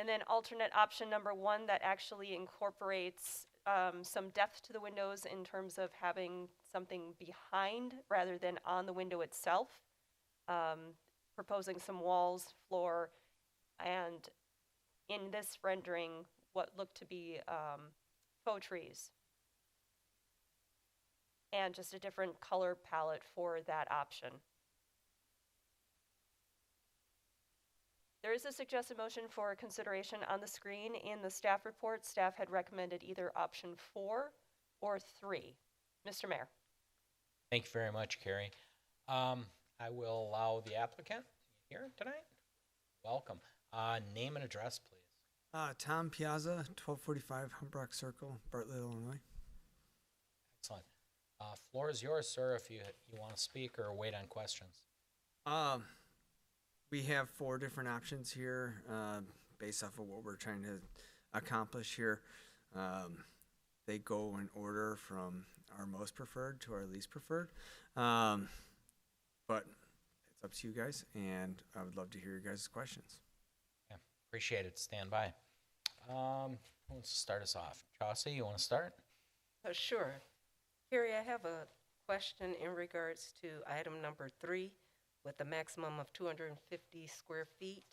And then alternate option number 1 that actually incorporates some depth to the windows in terms of having something behind rather than on the window itself, proposing some walls, floor, and in this rendering, what looked to be faux trees. And just a different color palette for that option. There is a suggested motion for consideration on the screen. In the staff report, staff had recommended either option 4 or 3. Mr. Mayor. Thank you very much, Carrie. I will allow the applicant here tonight. Welcome. Name and address, please. Tom Piazza, 1245 Humrock Circle, Bartlett, Illinois. Excellent. Floor is yours, sir, if you want to speak or wait on questions. We have 4 different options here based off of what we're trying to accomplish here. They go in order from our most preferred to our least preferred. But it's up to you guys, and I would love to hear your guys' questions. Yeah, appreciate it. Stand by. Who wants to start us off? Chauncey, you want to start? Sure. Carrie, I have a question in regards to item number 3 with a maximum of 250 square feet.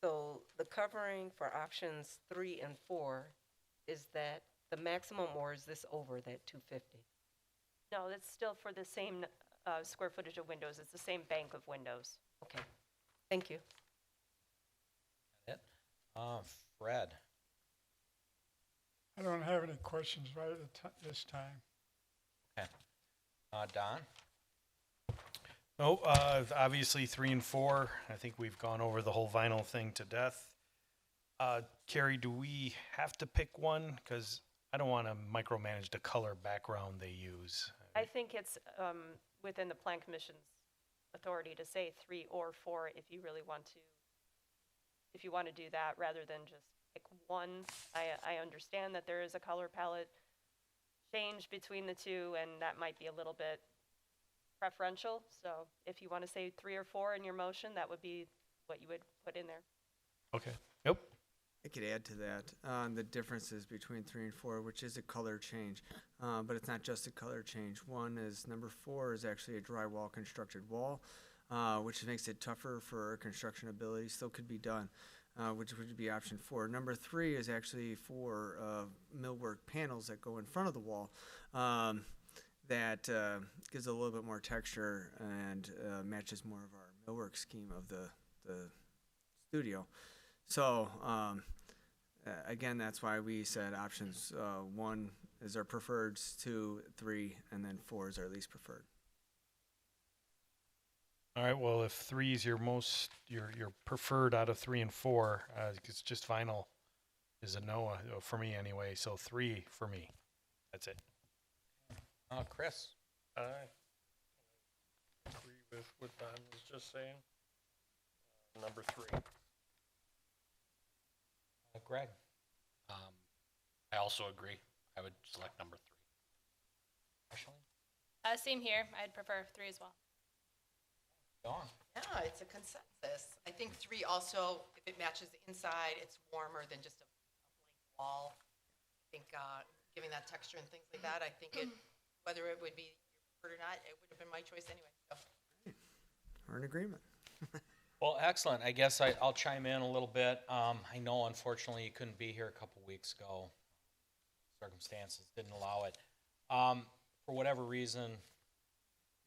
So the covering for options 3 and 4, is that the maximum or is this over that 250? No, that's still for the same square footage of windows. It's the same bank of windows. Okay, thank you. It. Fred. I don't have any questions right at this time. Okay. Don. No, obviously 3 and 4. I think we've gone over the whole vinyl thing to death. Carrie, do we have to pick one? Because I don't want to micromanage the color background they use. I think it's within the Plan Commission's authority to say 3 or 4 if you really want to. If you want to do that rather than just pick one. I understand that there is a color palette change between the two, and that might be a little bit preferential. So if you want to say 3 or 4 in your motion, that would be what you would put in there. Okay. Yep. I could add to that the differences between 3 and 4, which is a color change, but it's not just a color change. One is number 4 is actually a drywall constructed wall, which makes it tougher for construction ability. Still could be done, which would be option 4. Number 3 is actually for millwork panels that go in front of the wall. That gives a little bit more texture and matches more of our millwork scheme of the studio. So again, that's why we said options 1 is our preferred, 2, 3, and then 4 is our least preferred. All right. Well, if 3 is your preferred out of 3 and 4, it's just vinyl is a no for me anyway. So 3 for me. That's it. Chris. I agree with what Don was just saying. Number 3. Greg. I also agree. I would select number 3. Ashley. Same here. I'd prefer 3 as well. Dawn. Yeah, it's a consensus. I think 3 also, if it matches the inside, it's warmer than just a blank wall. I think giving that texture and things like that, I think whether it would be your preferred or not, it would have been my choice anyway. So. We're in agreement. Well, excellent. I guess I'll chime in a little bit. I know, unfortunately, you couldn't be here a couple weeks ago. Circumstances didn't allow it. For whatever reason,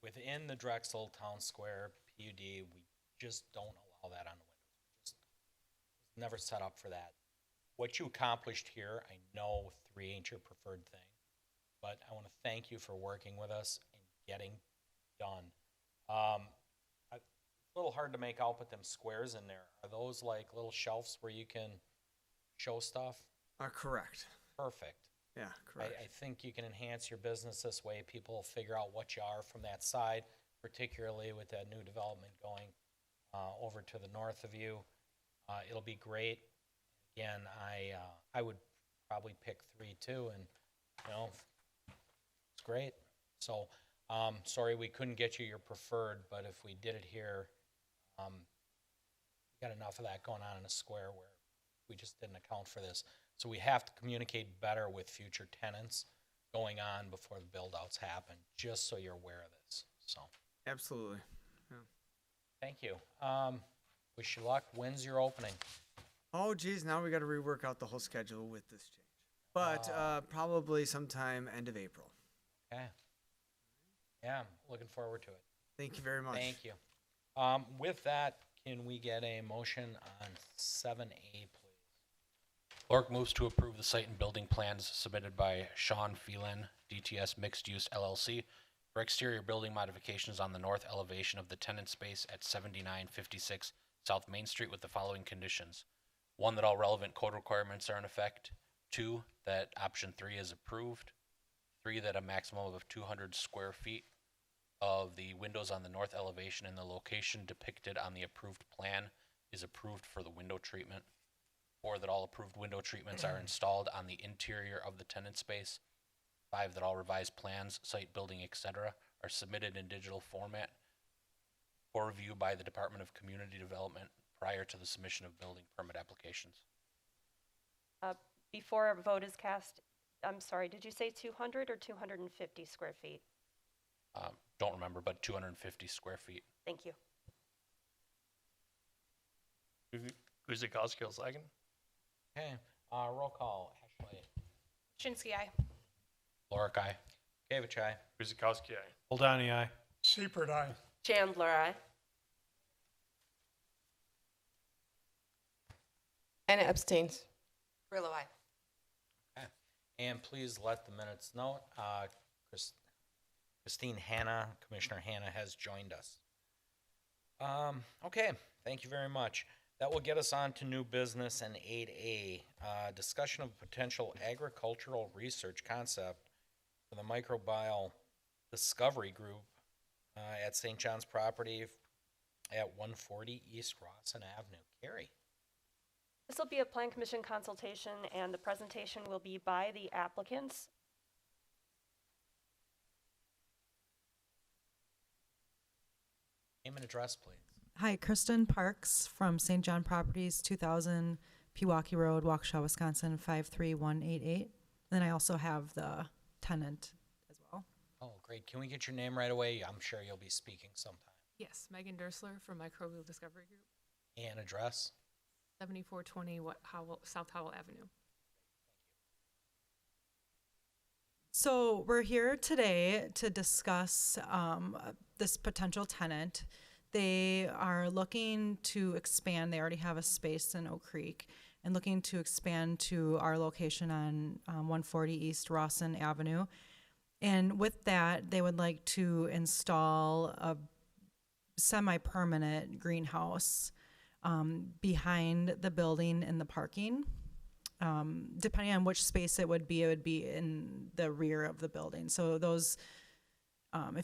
within the Drexel Town Square PUD, we just don't allow that on the windows. Just never set up for that. What you accomplished here, I know 3 ain't your preferred thing, but I want to thank you for working with us and getting done. A little hard to make out with them squares in there. Are those like little shelves where you can show stuff? Correct. Perfect. Yeah, correct. I think you can enhance your business this way. People will figure out what you are from that side, particularly with that new development going over to the north of you. It'll be great. Again, I would probably pick 3 too, and it's great. So sorry we couldn't get you your preferred, but if we did it here, we got enough of that going on in a square where We just didn't account for this. So we have to communicate better with future tenants going on before the build-outs happen, just so you're aware of this. So, Absolutely. thank you. Wish you luck. When's your opening? Oh, geez, now we got to rework out the whole schedule with this change. But probably sometime end of April. Okay. Yeah, looking forward to it. Thank you very much. Thank you. With that, can we get a motion on 7A, please? Lork moves to approve the site and building plans submitted by Sean Phelan, DTS Mixed Use LLC, for exterior building modifications on the north elevation of the tenant space at 7956 South Main Street with the following conditions. 1, that all relevant code requirements are in effect. 2, that option 3 is approved. 3, that a maximum of 200 square feet of the windows on the north elevation in the location depicted on the approved plan is approved for the window treatment. 4, that all approved window treatments are installed on the interior of the tenant space. 5, that all revised plans, site building, etc., are submitted in digital format for review by the Department of Community Development prior to the submission of building permit applications. Before a vote is cast, I'm sorry, did you say 200 or 250 square feet? Don't remember, but 250 square feet. Thank you. Guzikowski will second. Okay, roll call. Ashley. Shinsky, aye. Lorick, aye. Gavich, aye. Guzikowski, aye. Hold aye. Seipert, aye. Chandler, aye. Anna abstains. Grillo, aye. Okay. And please let the minutes note, Christine Hanna, Commissioner Hanna has joined us. Okay, thank you very much. That will get us on to new business and 8A, discussion of potential agricultural research concept for the microbial discovery group at St. John's property at 140 East Rawson Avenue. Carrie. This will be a Plan Commission consultation, and the presentation will be by the applicants. Name and address, please. Hi, Kristen Parks from St. John Properties, 2000 Pewaukee Road, Waukesha, Wisconsin, 53188. Then I also have the tenant as well. Oh, great. Can we get your name right away? I'm sure you'll be speaking sometime. Yes, Megan Dersler from Microbial Discovery Group, And address? 7420 South Howell Avenue. So we're here today to discuss this potential tenant. They are looking to expand. They already have a space in Oak Creek and looking to expand to our location on 140 East Rawson Avenue. And with that, they would like to install a semi-permanent greenhouse behind the building in the parking. Depending on which space it would be in the rear of the building. So those, I'm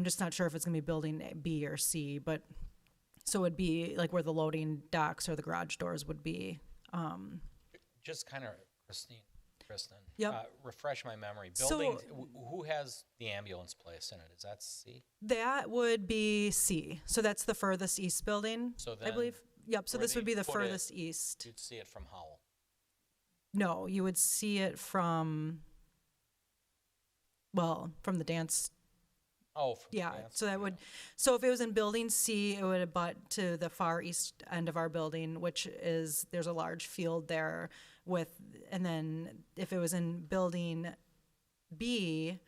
just not sure if it's gonna be building B or C, but so it would be like where the loading docks or the garage doors would be. Just kind of, Kristen. Yep. Refresh my memory. So- Buildings, who has the ambulance place in it? Is that C? That would be C. So that's the furthest east building, So I then believe. Yep, so where this would they be the put it, furthest east. You'd see it from Howell. No, you would see it from the dance. Oh, from the Yeah, dance so that studio. would, so if it was in building C, it would abut to the far east end of our building, which is, there's a large field there with, and then if it was in building B,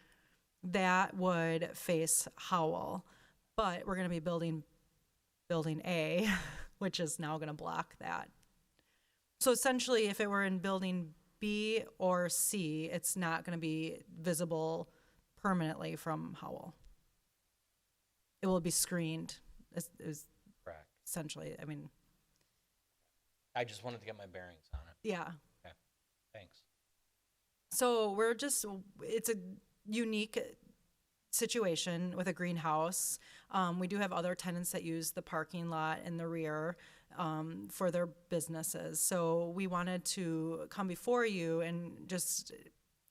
that would face Howell. But we're gonna be building A, which is now gonna block that. So essentially, if it were in building B or C, it's not gonna be visible permanently from Howell. It will be screened, is Correct. essentially, I mean, I just wanted to get my bearings on it. yeah. Thanks. So it's a unique situation with a greenhouse. We do have other tenants that use the parking lot in the rear for their businesses. So we wanted to come before you and just,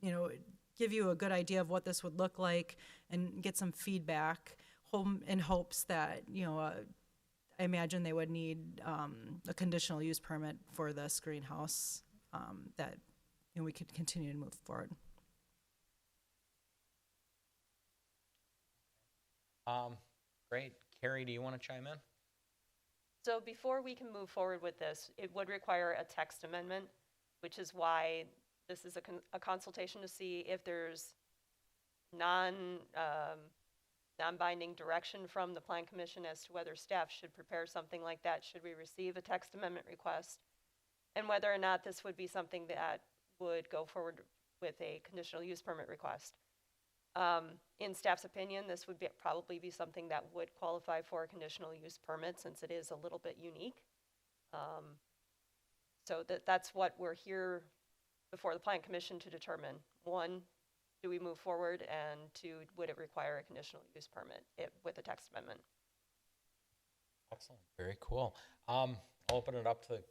give you a good idea of what this would look like and get some feedback in hopes that, I imagine they would need a conditional use permit for this greenhouse that we could continue to move forward. Great. Carrie, do you want to chime in? So before we can move forward with this, it would require a text amendment, which is why this is a consultation to see if there's non-binding direction from the Plan Commission as to whether staff should prepare something like that, should we receive a text amendment request, and whether or not this would be something that would go forward with a conditional use permit request. In staff's opinion, this would probably be something that would qualify for a conditional use permit since it is a little bit unique. So that's what we're here before the Plan Commission to determine. One, do we move forward? And two, would it require a conditional use permit with a text amendment? Excellent. Very cool. I'll open it up to the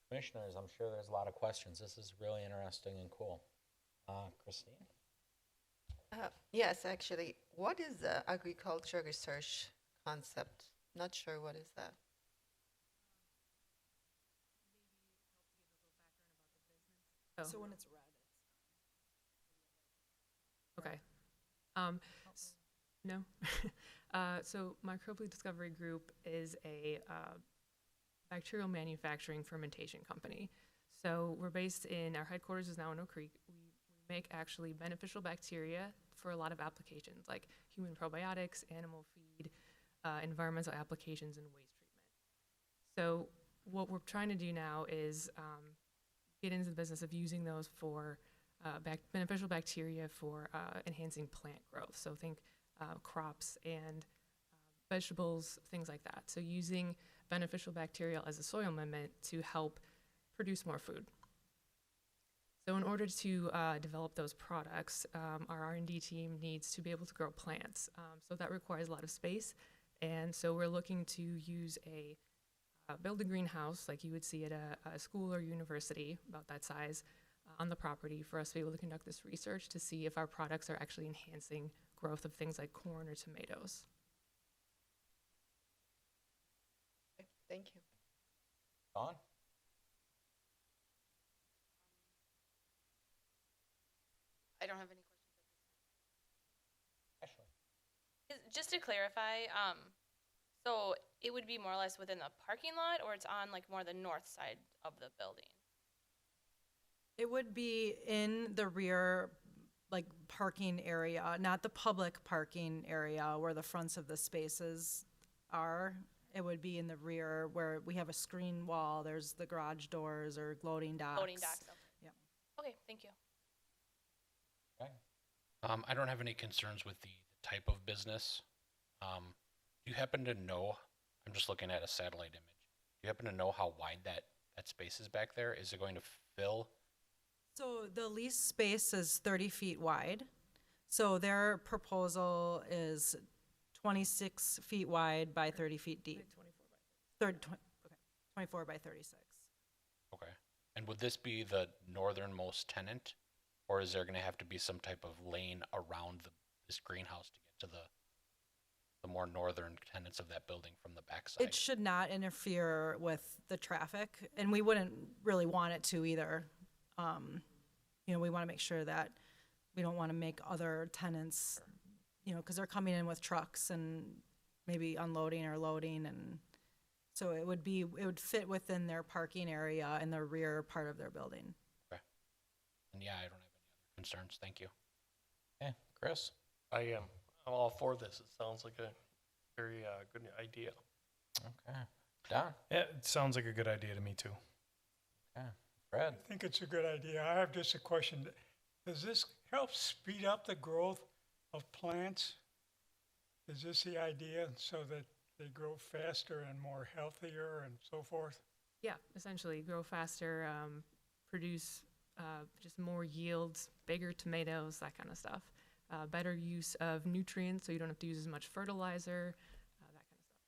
commissioners. I'm sure there's a lot of questions. This is really interesting and cool. Christine? Yes, actually. What is the agriculture research concept? Not sure what is that. Oh. So when it's red, Okay. No. So Microbial Discovery Group is a bacterial manufacturing fermentation company. So we're based our headquarters is now in Oak Creek. We make actually beneficial bacteria for a lot of applications like human probiotics, animal feed, environmental applications, and waste treatment. So what we're trying to do now is get into the business of using those for beneficial bacteria for enhancing plant growth. So think crops and vegetables, things like that. So using beneficial bacteria as a soil amendment to help produce more food. So in order to develop those products, our R&D team needs to be able to grow plants. So that requires a lot of space. And so we're looking to use build a greenhouse like you would see at a school or university, about that size, on the property for us to be able to conduct this research to see if our products are actually enhancing growth of things like corn or tomatoes. Okay, thank you. Dawn? I don't have any questions. Ashley? Just to clarify, so it would be more or less within the parking lot, or it's on like more the north side of the building? it would be in the rear, like parking area, not the public parking area where the fronts of the spaces are. It would be in the rear where we have a screen wall. There's the garage doors or loading docks. Loading docks. Okay. Yep. Okay, thank you. Okay. I don't have any concerns with the type of business. Do you happen to know, I'm just looking at a satellite image, do you happen to know how wide that space is back there? Is it going to fill? So the lease space is 30 feet wide. So their proposal is 26 feet wide by 30 feet deep. 24 by 36. Okay. And would this be the northernmost tenant? Or is there going to have to be some type of lane around this greenhouse to get to the more northern tenants of that building from the backside? It should not interfere with the traffic, and we wouldn't really want it to either. We want to make sure that we don't want to make other tenants, because they're coming in with trucks and maybe unloading or loading, and so it would fit within their parking area in the rear part of their building. Okay. And yeah, I don't have any other concerns. Thank you. Okay, Chris? I am. I'm all for this. It sounds like a very good idea. Okay. Don? Yeah, it sounds like a good idea to me too. Okay. Fred? I think it's a good idea. I have just a question. Does this help speed up the growth of plants? Is this the idea, so that they grow faster and more healthier and so forth? Yeah, essentially grow faster, produce just more yields, bigger tomatoes, that kind of stuff. Better use of nutrients, so you don't have to use as much fertilizer, that kind of stuff.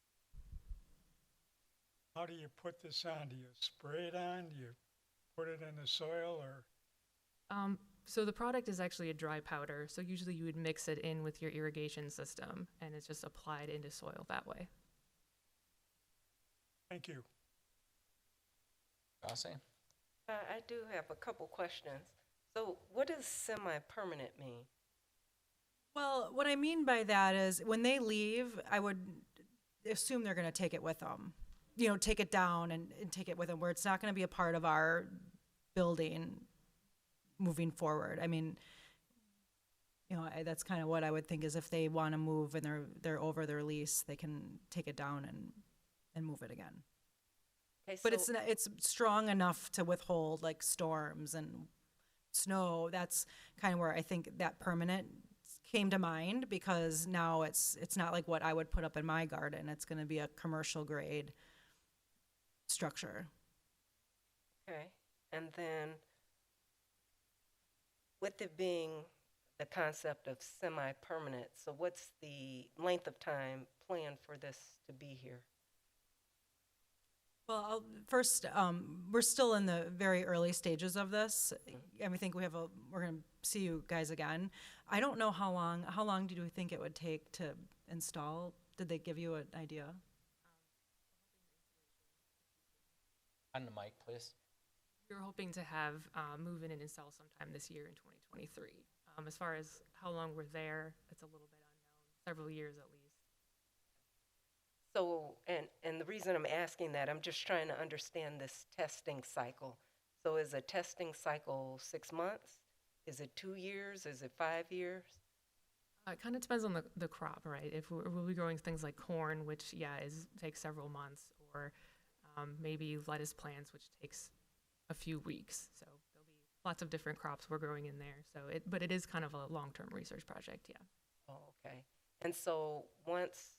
How do you put this on? Do you spray it on? Do you put it in the soil, or? So the product is actually a dry powder, so usually you would mix it in with your irrigation system, and it's just applied into soil that way. Thank you. Rossi? I do have a couple questions. So what does semi-permanent mean? Well, what I mean by that is when they leave, I would assume they're going to take it with them. You know, take it down and take it with them, where it's not going to be a part of our building moving forward. I mean, you know, that's kind of what I would think is if they want to move and they're over their lease, they can take it down and move it again. Okay, But so- it's strong enough to withhold like storms and snow. That's kind of where I think that permanent came to mind, because now it's not like what I would put up in my garden. It's going to be a commercial grade structure. Okay, and then with it being the concept of semi-permanent, so what's the length of time planned for this to be here? Well, first, we're still in the very early stages of this, and we think we're going to see you guys again. I don't know how long do you think it would take to install? Did they give you an idea? On the mic, please. We were hoping to have move in and install sometime this year in 2023. As far as how long we're there, it's a little bit unknown, several years at least. So, and the reason I'm asking that, I'm just trying to understand this testing cycle. So is a testing cycle 6 months? Is it 2 years? Is it 5 years? It kind of depends on the crop, right? If we'll be growing things like corn, which takes several months, or maybe lettuce plants, which takes a few weeks. So there'll be lots of different crops we're growing in there. But it is kind of a long-term research project, yeah. Oh, okay. And so once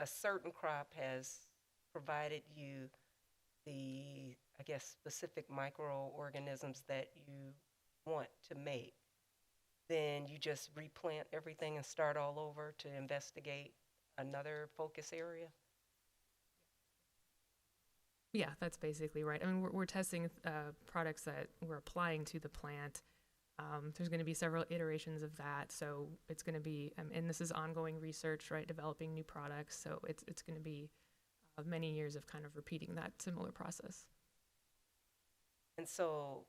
a certain crop has provided you the, I guess, specific microorganisms that you want to make, then you just replant everything and start all over to investigate another focus area? Yeah, that's basically right. I mean, we're testing products that we're applying to the plant. There's going to be several iterations of that, so it's going to be, and this is ongoing research, right? Developing new products, so it's going to be many years of kind of repeating that similar process. And so,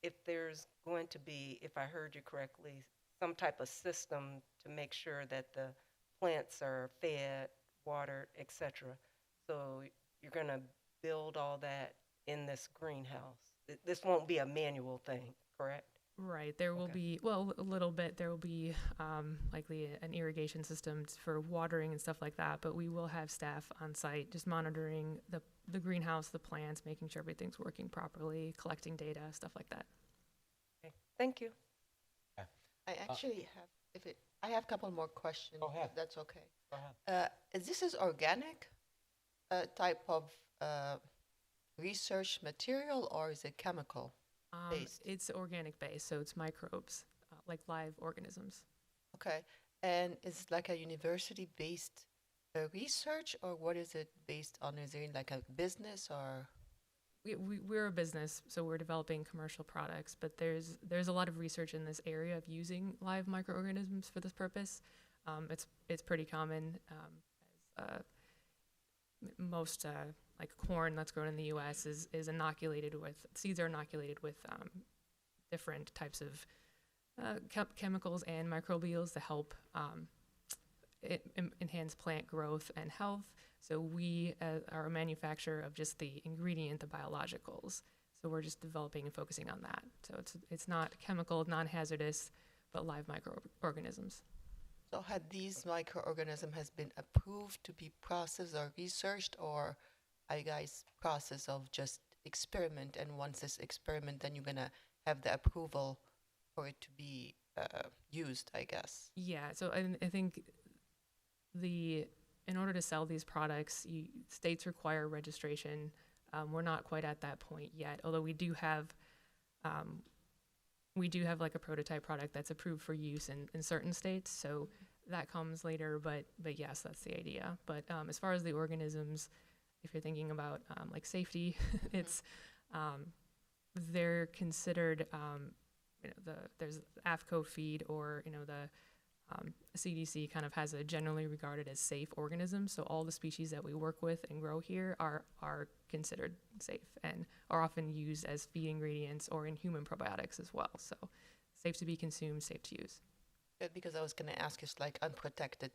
if there's going to be, if I heard you correctly, some type of system to make sure that the plants are fed, watered, etc. So you're going to build all that in this greenhouse. This won't be a manual thing, correct? Right. There will be, well, a little bit. There will be likely an irrigation system for watering and stuff like that. But we will have staff on site just monitoring the greenhouse, the plants, making sure everything's working properly, collecting data, stuff like that. Okay. Thank you. I actually have, I have a couple more questions. Go ahead. If that's okay. Go ahead. This is organic type of research material, or is it chemical based? It's organic based, so it's microbes, like live organisms. Okay. And is it like a university based research, or what is it based on? Is it like a business or? We're a business, so we're developing commercial products, but there's a lot of research in this area of using live microorganisms for this purpose. It's pretty common, as most like corn that's grown in the U.S. is inoculated with, seeds are inoculated with different types of chemicals and microbials to help enhance plant growth and health. So we are a manufacturer of just the ingredient, the biologicals. So we're just developing and focusing on that. So it's not chemical, non-hazardous, but live microorganisms. So had these microorganisms has been approved to be processed or researched, or are you guys process of just experiment, and once this experiment, then you're gonna have the approval for it to be used, I guess? Yeah, so I think in order to sell these products, states require registration. We're not quite at that point yet, although we do have like a prototype product that's approved for use in certain states. So that comes later, but yes, that's the idea. But as far as the organisms, if you're thinking about like safety, it's they're considered there's AFCO feed, or the CDC kind of has a generally regarded as safe organism, so all the species that we work with and grow here are considered safe and are often used as feed ingredients or in human probiotics as well. So safe to be consumed, safe to use. Good, because I was going to ask, it's like unprotected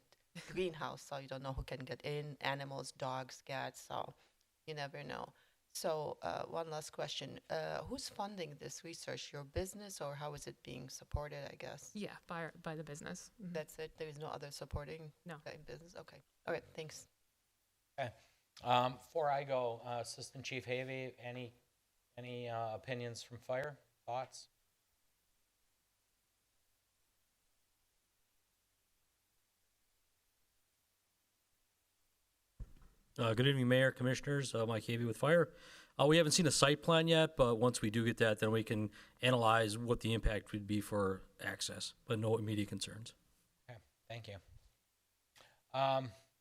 greenhouse, so you don't know who can get in, animals, dogs, cats, so you never know. So one last question. Who's funding this research? Your business, or how is it being supported, I guess? Yeah, by the business. Mhm. That's it? There is no other supporting No. business? Okay. All right, thanks. Okay. Before I go, Assistant Chief Havey, any opinions from fire, thoughts? Good evening, Mayor, Commissioners. Mike Havey with Fire. We haven't seen a site plan yet, but once we do get that, then we can analyze what the impact would be for access, but no immediate concerns. Okay, thank you.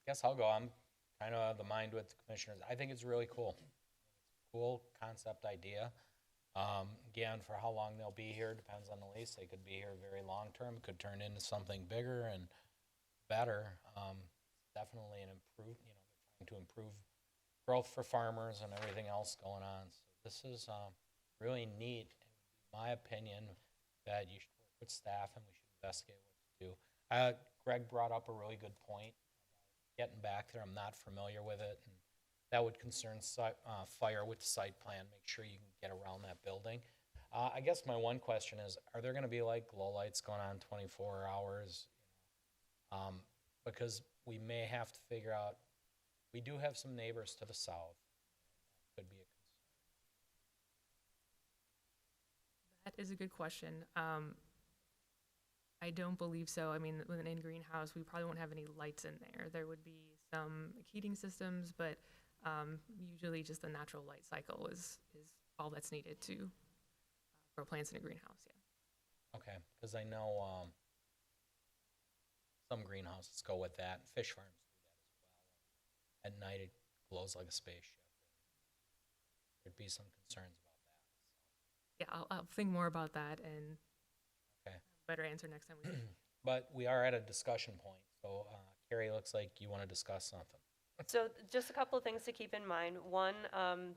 Guess I'll go. I'm kind of of the mind with the commissioners. I think it's really cool. Cool concept idea. Again, for how long they'll be here depends on the lease. They could be here very long term. It could turn into something bigger and better. Definitely an improve. They're trying to improve growth for farmers and everything else going on. So this is really neat. In my opinion, that you should work with staff and we should investigate what to do. Greg brought up a really good point about getting back there. I'm not familiar with it, and that would concern fire with the site plan. Make sure you can get around that building. I guess my one question is: are there going to be like glow lights going on 24 hours? Because we may have to figure out. We do have some neighbors to the south. Could be a concern. That is a good question. I don't believe so. I mean, with an in-greenhouse, we probably won't have any lights in there. There would be some heating systems, but usually just the natural light cycle is all that's needed to grow plants in a greenhouse, yeah. Okay, because I know some greenhouses go with that. Fish farms do that as well. At night, it glows like a spaceship. There'd be some concerns about that. Yeah, I'll think more about that and Okay. better answer next time we meet. But we are at a discussion point. So, Carrie, looks like you want to discuss something. So just a couple of things to keep in mind. One,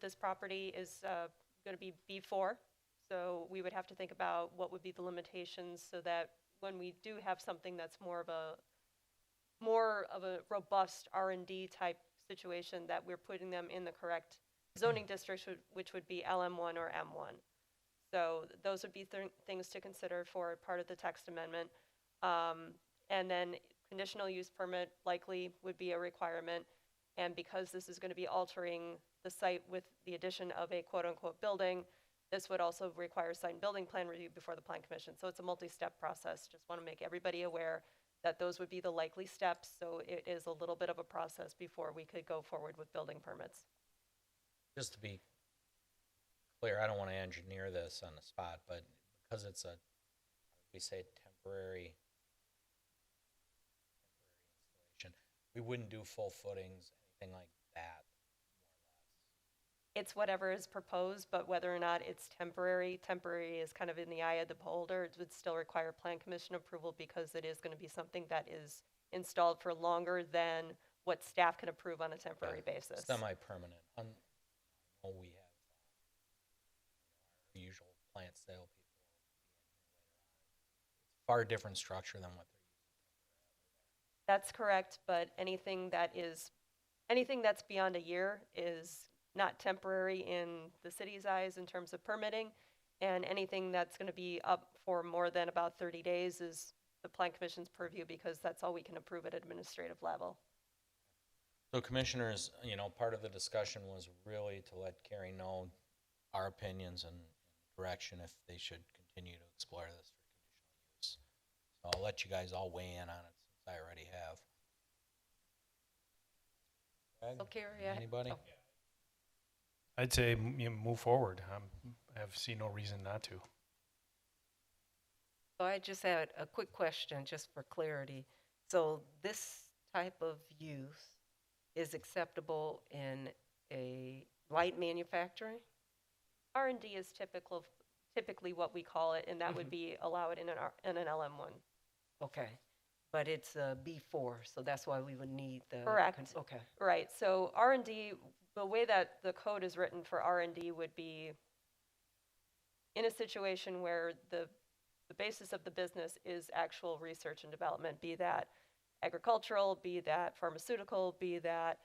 this property is going to be B4, so we would have to think about what would be the limitations so that when we do have something that's more of a robust R&D type situation, that we're putting them in the correct zoning districts, which would be LM1 or M1. So those would be things to consider for part of the text amendment. And then conditional use permit likely would be a requirement. And because this is going to be altering the site with the addition of a quote-unquote building, this would also require site and building plan review before the Plan Commission. So it's a multi-step process. Just want to make everybody aware that those would be the likely steps. So it is a little bit of a process before we could go forward with building permits. Just to be clear, I don't want to engineer this on the spot, but because it's we say temporary installation, we wouldn't do full footings, anything like that, more or less. It's whatever is proposed, but whether or not it's temporary is kind of in the eye of the beholder. It would still require Plan Commission approval because it is going to be something that is installed for longer than what staff can approve on a temporary basis. Semi-permanent. I know we have our usual plant sale people will be in here later on. It's a far different structure than what they're using temporarily. That's correct, but anything that's beyond a year is not temporary in the city's eyes in terms of permitting, and anything that's going to be up for more than about 30 days is the Plan Commission's purview because that's all we can approve at administrative level. So commissioners, part of the discussion was really to let Carrie know our opinions and direction if they should continue to explore this for conditional use. So I'll let you guys all weigh in on it since I already have. Greg, So Carrie, anybody? I'd say move forward. I see no reason not to. So I just had a quick question, just for clarity. So this type of use is acceptable in a light manufacturing? R&D is typically what we call it, and that would be allow it in an LM1. Okay. but it's a B4, so that's why we would need the. Correct. Okay. Right, so R&D, the way that the code is written for R&D would be in a situation where the basis of the business is actual research and development, be that agricultural, be that pharmaceutical, be that,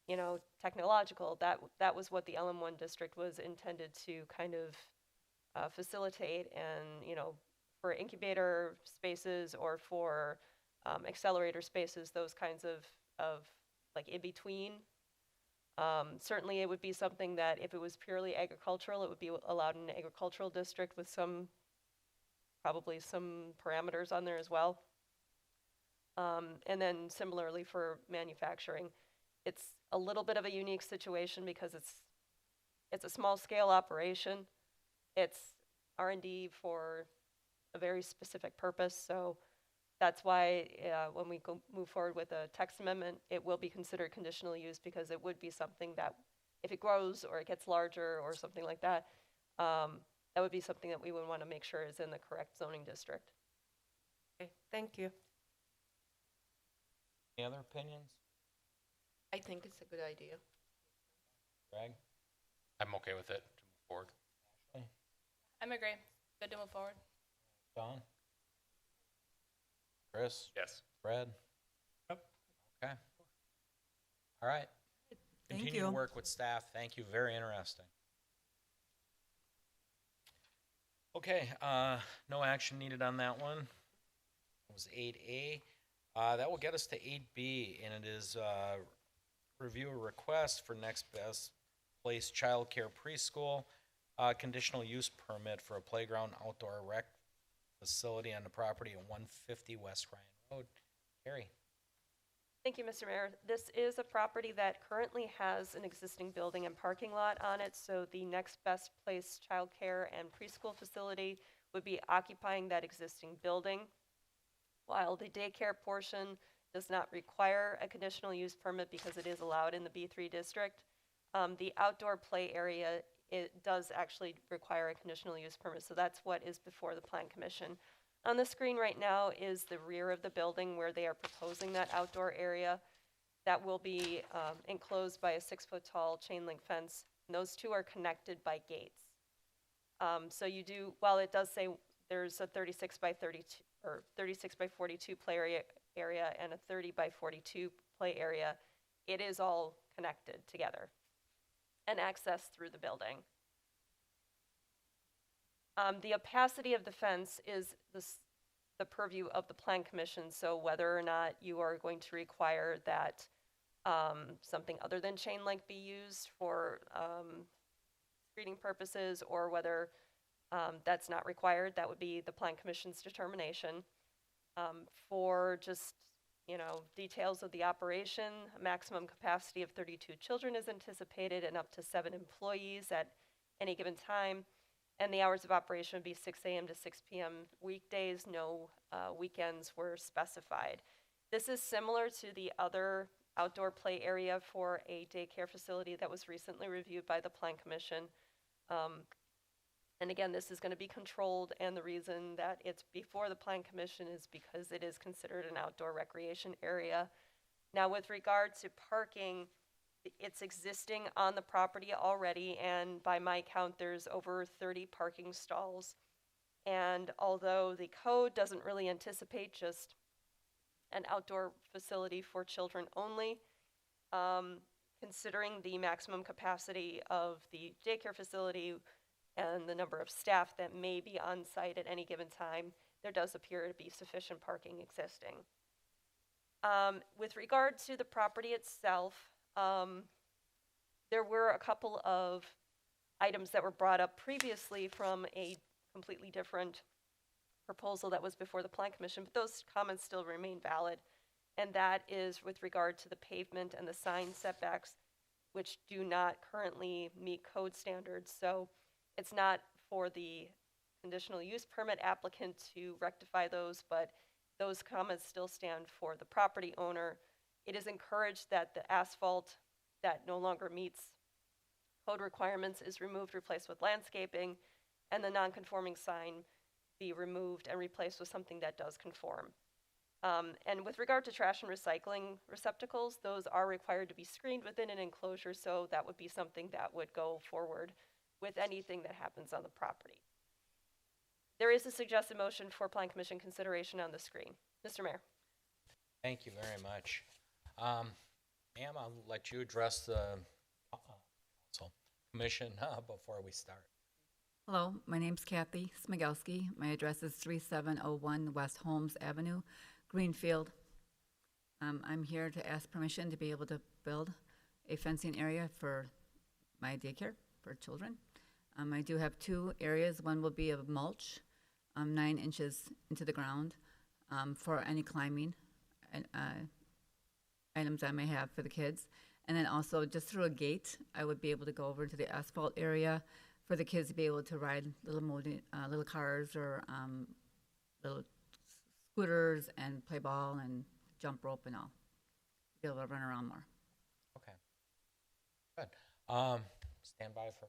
you know, technological. That was what the LM1 district was intended to kind of facilitate, and, you know, for incubator spaces or for accelerator spaces, those kinds of like in between. Certainly it would be something that if it was purely agricultural, it would be allowed in an agricultural district with probably some parameters on there as well. And then similarly for manufacturing, it's a little bit of a unique situation because it's a small scale operation. It's R&D for a very specific purpose, so that's why when we move forward with a text amendment, it will be considered conditional use, because it would be something that, if it grows or it gets larger or something like that, that would be something that we would want to make sure is in the correct zoning district. Okay, thank you. Any other opinions? I think it's a good idea. Greg? I'm okay with it to move forward. Ashley? I'm agree. Good to move forward. Don? Chris? Yes. Fred? Yep. Okay. All right. Thank Continue to you. work with staff. Thank you. Very interesting. Okay, no action needed on that one. It was 8A. That will get us to 8B, and it is review a request for next best place childcare preschool, conditional use permit for a playground outdoor rec facility on the property at 150 West Ryan Road. Carrie? Thank you, Mr. Mayor. This is a property that currently has an existing building and parking lot on it, so the next best place childcare and preschool facility would be occupying that existing building. While the daycare portion does not require a conditional use permit because it is allowed in the B3 district, the outdoor play area, it does actually require a conditional use permit, so that's what is before the Plan Commission. On the screen right now is the rear of the building where they are proposing that outdoor area. That will be enclosed by a 6-foot-tall chain link fence, and those two are connected by gates. So you do, while it does say there's a 36 by 32 or 36 by 42 play area and a 30 by 42 play area, it is all connected together and accessed through the building. The opacity of the fence is the purview of the Plan Commission, so whether or not you are going to require that something other than chain link be used for screening purposes, or whether that's not required, that would be the Plan Commission's determination. For just, you know, details of the operation, a maximum capacity of 32 children is anticipated and up to 7 employees at any given time. And the hours of operation would be 6 a.m. to 6 p.m. weekdays. No weekends were specified. This is similar to the other outdoor play area for a daycare facility that was recently reviewed by the Plan Commission. And again, this is going to be controlled, and the reason that it's before the Plan Commission is because it is considered an outdoor recreation area. Now, with regard to parking, it's existing on the property already, and by my count, there's over 30 parking stalls. And although the code doesn't really anticipate just an outdoor facility for children only, considering the maximum capacity of the daycare facility and the number of staff that may be on site at any given time, there does appear to be sufficient parking existing. With regard to the property itself, there were a couple of items that were brought up previously from a completely different proposal that was before the Plan Commission, but those comments still remain valid. And that is with regard to the pavement and the sign setbacks, which do not currently meet code standards. So it's not for the conditional use permit applicant to rectify those, but those comments still stand for the property owner. It is encouraged that the asphalt that no longer meets code requirements is removed, replaced with landscaping, and the non-conforming sign be removed and replaced with something that does conform. And with regard to trash and recycling receptacles, those are required to be screened within an enclosure, so that would be something that would go forward with anything that happens on the property. There is a suggested motion for Plan Commission consideration on the screen. Mr. Mayor. Thank you very much. Ma'am, I'll let you address the council commission before we start. Hello, my name's Kathy Smigelski. My address is 3701 West Holmes Avenue, Greenfield. I'm here to ask permission to be able to build a fencing area for my daycare for children. I do have two areas. One will be of mulch, 9 inches into the ground, for any climbing items I may have for the kids. And then also just through a gate, I would be able to go over into the asphalt area for the kids to be able to ride little cars or little scooters and play ball and jump rope and all. Be able to run around more. Okay. Good. Stand by for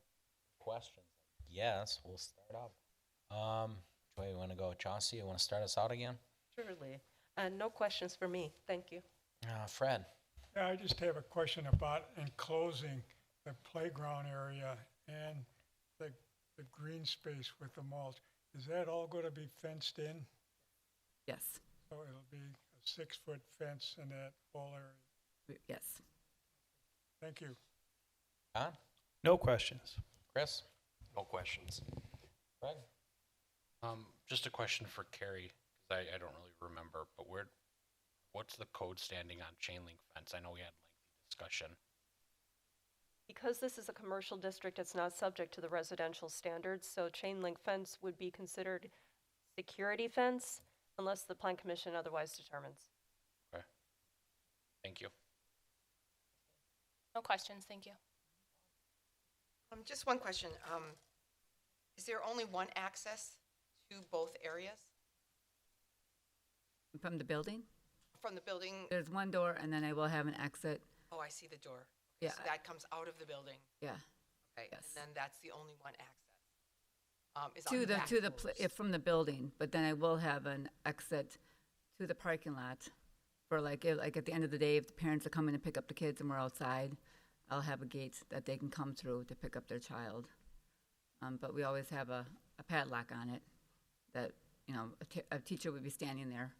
questions. Yes, we'll start up. Joy, you want to go? Chauncey, you want to start us out again? Surely. No questions for me. Thank you. Fred. Yeah, I just have a question about enclosing the playground area and the green space with the mulch. Is that all going to be fenced in? Yes. So it'll be a 6-foot fence in that whole area? Yes. Thank you. Don? No questions. Chris? No questions. Greg? Just a question for Carrie, because I don't really remember, but what's the code standing on chain link fence? I know we had lengthy discussion. Because this is a commercial district, it's not subject to the residential standards, so chain link fence would be considered security fence unless the Plan Commission otherwise determines. Okay. Thank you. No questions, thank you. Just one question. Is there only one access to both areas From the building, from the building? there's one door, and then I will have an exit. Oh, I see the door. Okay, Yeah. So that comes out of the building. Yeah. Okay. Yes. And then that's the only one access. Is To on the back to the doors. from the building, but then I will have an exit to the parking lot for like at the end of the day, if the parents are coming to pick up the kids and we're outside, I'll have a gate that they can come through to pick up their child. But we always have a padlock on it that a teacher would be standing there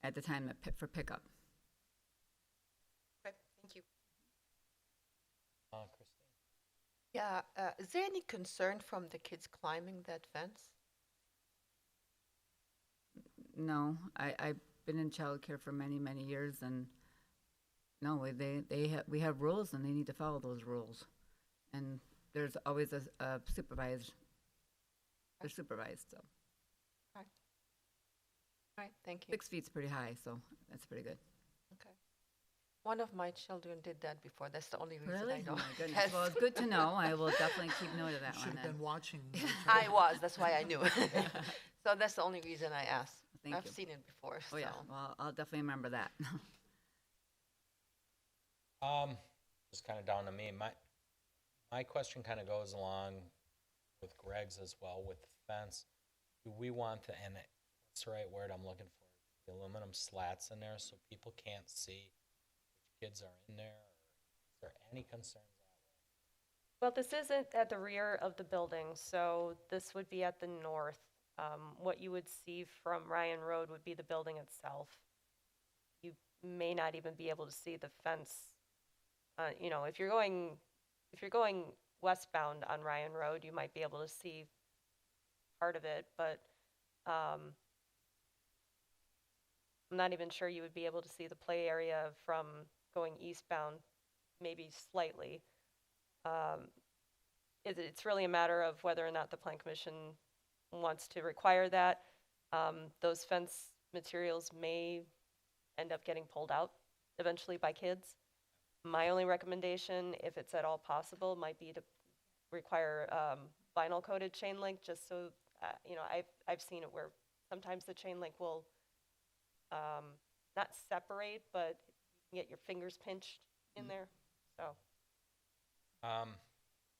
at the time for pickup. Okay, thank you. Christine? Yeah, is there any concern from the kids climbing that fence? No, I've been in childcare for many years, and no, we have rules, and they need to follow those rules. And there's always a supervised. They're supervised, so All right, thank you. 6 feet's pretty high, so that's pretty good. Okay. One of my children did that before. That's the only reason I Really? know. Oh my goodness. Yes. Well, it's good to know. I will definitely keep note of that Should one have then. been watching. I was, that's why I knew. So that's the only reason I asked. Thank I've you. seen it before, Oh yeah, so. well, I'll definitely remember that. Just kind of down to me. My question kind of goes along with Greg's as well with the fence. Do we want to, and what's the right word I'm looking for? The aluminum slats in there so people can't see which kids are in there? Or is there any concerns that way? Well, this isn't at the rear of the building, so this would be at the north. What you would see from Ryan Road would be the building itself. You may not even be able to see the fence. If you're going westbound on Ryan Road, you might be able to see part of it, but I'm not even sure you would be able to see the play area from going eastbound, maybe slightly. It's really a matter of whether or not the Plan Commission wants to require that. Those fence materials may end up getting pulled out eventually by kids. My only recommendation, if it's at all possible, might be to require vinyl coated chain link, just so, I've seen it where sometimes the chain link will not separate, but you can get your fingers pinched in there, so.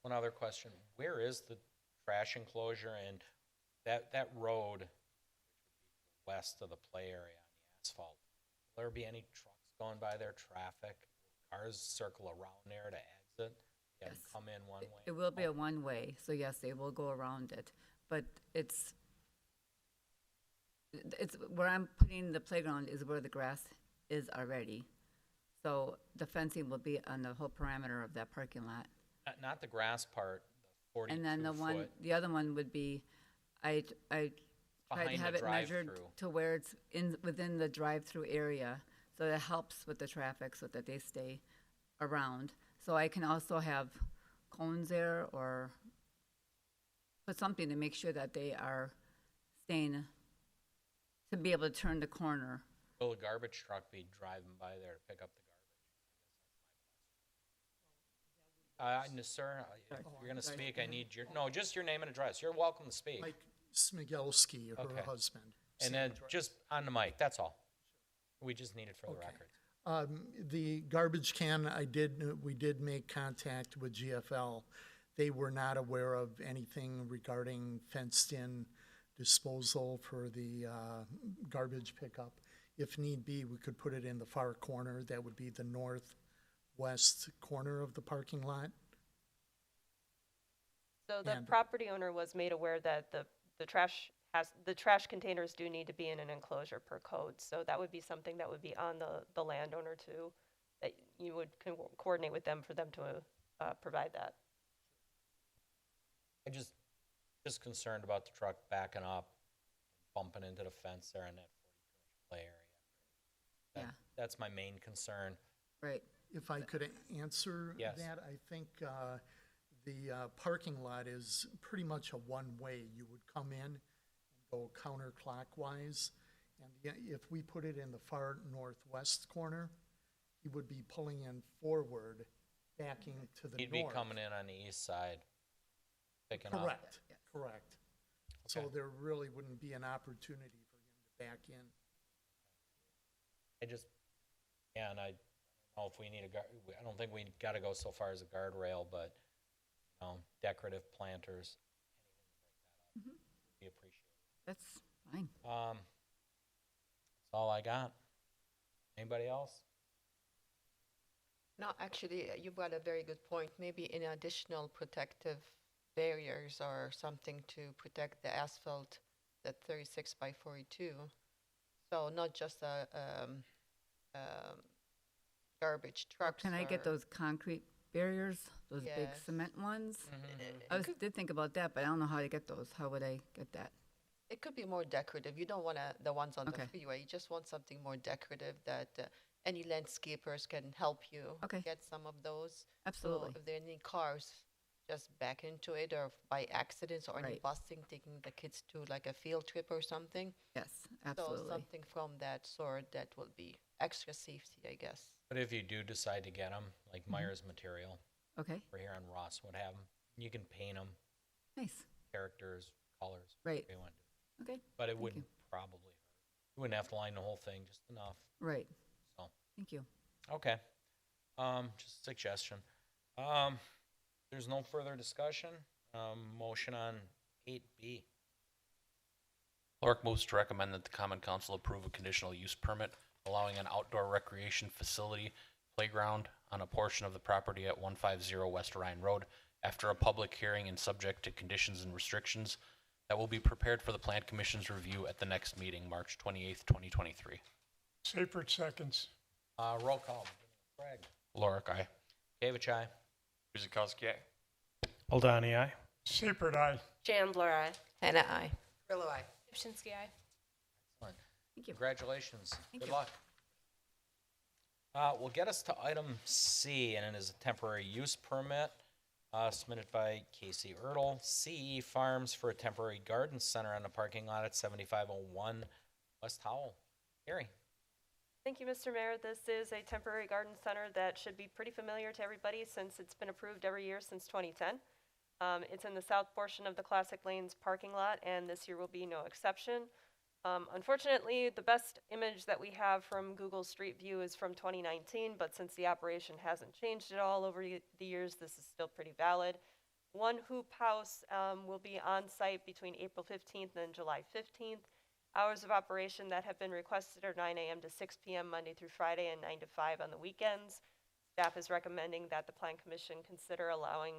One other question. Where is the trash enclosure and that road west of the play area on asphalt. Will there be any trucks going by there, traffic? Cars circle around there to exit? You have them Yes. come in one way? It will be a one-way, so yes, they will go around it, but it's where I'm putting the playground is where the grass is already. So the fencing will be on the whole parameter of that parking lot. Not the grass part, the 42 And then foot. the other one would be, I tried to Behind have the it measured drive-through. to where it's within the drive-through area, so that helps with the traffic, so that they stay around. So I can also have cones there, or put something to make sure that they are staying, to be able to turn the corner. Will a garbage truck be driving by there to pick up the garbage? No, sir, if you're gonna speak, I need just your name and address. You're welcome to speak. Mike Smigelski, her Okay. husband. And Same then address. just on the mic, that's all. We just need it for the Okay. record. The garbage can, we did make contact with GFL. They were not aware of anything regarding fenced-in disposal for the garbage pickup. If need be, we could put it in the far corner. That would be the northwest corner of the parking lot. So the And- property owner was made aware that the trash containers do need to be in an enclosure per code. So that would be something that would be on the landowner too, that you would coordinate with them for them to provide that. I just concerned about the truck backing up, bumping into the fence there in that 42-inch play area. Yeah. That's my main concern. Right. If I could answer Yes. that, I think the parking lot is pretty much a one-way. You would come in and go counterclockwise, and if we put it in the far northwest corner, you would be pulling in forward, backing to the He'd north. be coming in on the east side, picking up. Correct, correct. So Okay. there really wouldn't be an opportunity for him to back in. And I don't know if we need I don't think we gotta go so far as a guardrail, but, decorative planters, anything to break that up, we appreciate it. That's fine. That's all I got. Anybody else? No, actually, you've got a very good point. Maybe in additional protective barriers or something to protect the asphalt, that 36 by 42. So not just a garbage trucks. Can I get or- those concrete barriers, those big Yes. cement ones? Mm-hmm. I did think about that, but I don't know how to get those. How would I get that? It could be more decorative. You don't want the ones on Okay. the freeway. You just want something more decorative that any landscapers can help you Okay. get some of those. Absolutely. So if there are any cars, just back into it, or by accidents, or any Right. busing, taking the kids to like a field trip or something. Yes, So absolutely. something from that sort that will be extra safety, I guess. But if you do decide to get them, like Mm-hmm. Myers Material, Okay, over here on Ross would have them, you can paint them, nice. characters, colors, Right. whatever you want to do. Okay, But it Thank wouldn't probably hurt. You wouldn't have to line the whole thing, just enough, right. so. Thank you. Okay. Just a suggestion. There's no further discussion. Motion on 8B. Lorick moves to recommend that the Common Council approve a conditional use permit allowing an outdoor recreation facility playground on a portion of the property at 150 West Ryan Road after a public hearing and subject to conditions and restrictions that will be prepared for the Plan Commission's review at the next meeting, March 28th, 2023. Seifert seconds. Roll call. Craig. Lorick, aye. Gavich, aye. Guzekowski, aye. Aldani, aye. Seifert, aye. Chandler, I. Hannah, aye. Grillo, aye. Pipchinsky, aye. Excellent. Thank you. Congratulations. Thank Good you. luck. We'll get us to item C, and it is a temporary use permit submitted by Casey Ertl, CE Farms, for a temporary garden center on the parking lot at 7501 West Howell. Gary. Thank you, Mr. Mayor. This is a temporary garden center that should be pretty familiar to everybody since it's been approved every year since 2010. It's in the south portion of the Classic Lanes parking lot, and this year will be no exception. Unfortunately, the best image that we have from Google Street View is from 2019, but since the operation hasn't changed at all over the years, this is still pretty valid. One hoop house will be on site between April 15th and July 15th. Hours of operation that have been requested are 9 a.m. to 6 p.m. Monday through Friday and 9 to 5 on the weekends. Staff is recommending that the Plan Commission consider allowing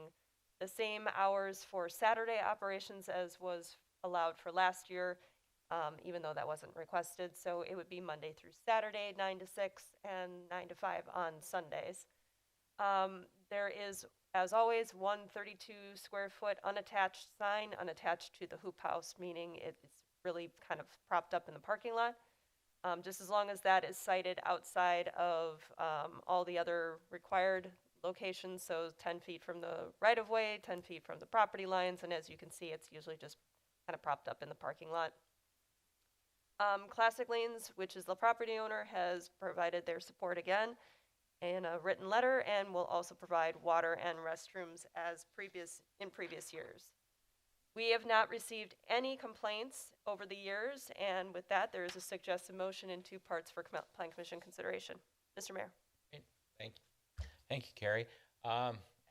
the same hours for Saturday operations as was allowed for last year, even though that wasn't requested. So it would be Monday through Saturday, 9 to 6, and 9 to 5 on Sundays. There is, as always, one 32 square foot unattached sign unattached to the hoop house, meaning it's really kind of propped up in the parking lot. Just as long as that is sited outside of all the other required locations, so 10 feet from the right-of-way, 10 feet from the property lines, and as you can see, it's usually just kind of propped up in the parking lot. Classic Lanes, which is the property owner, has provided their support again in a written letter and will also provide water and restrooms as in previous years. We have not received any complaints over the years, and with that, there is a suggested motion in 2 parts for Plan Commission consideration. Mr. Mayor. Thank you. Thank you, Carrie.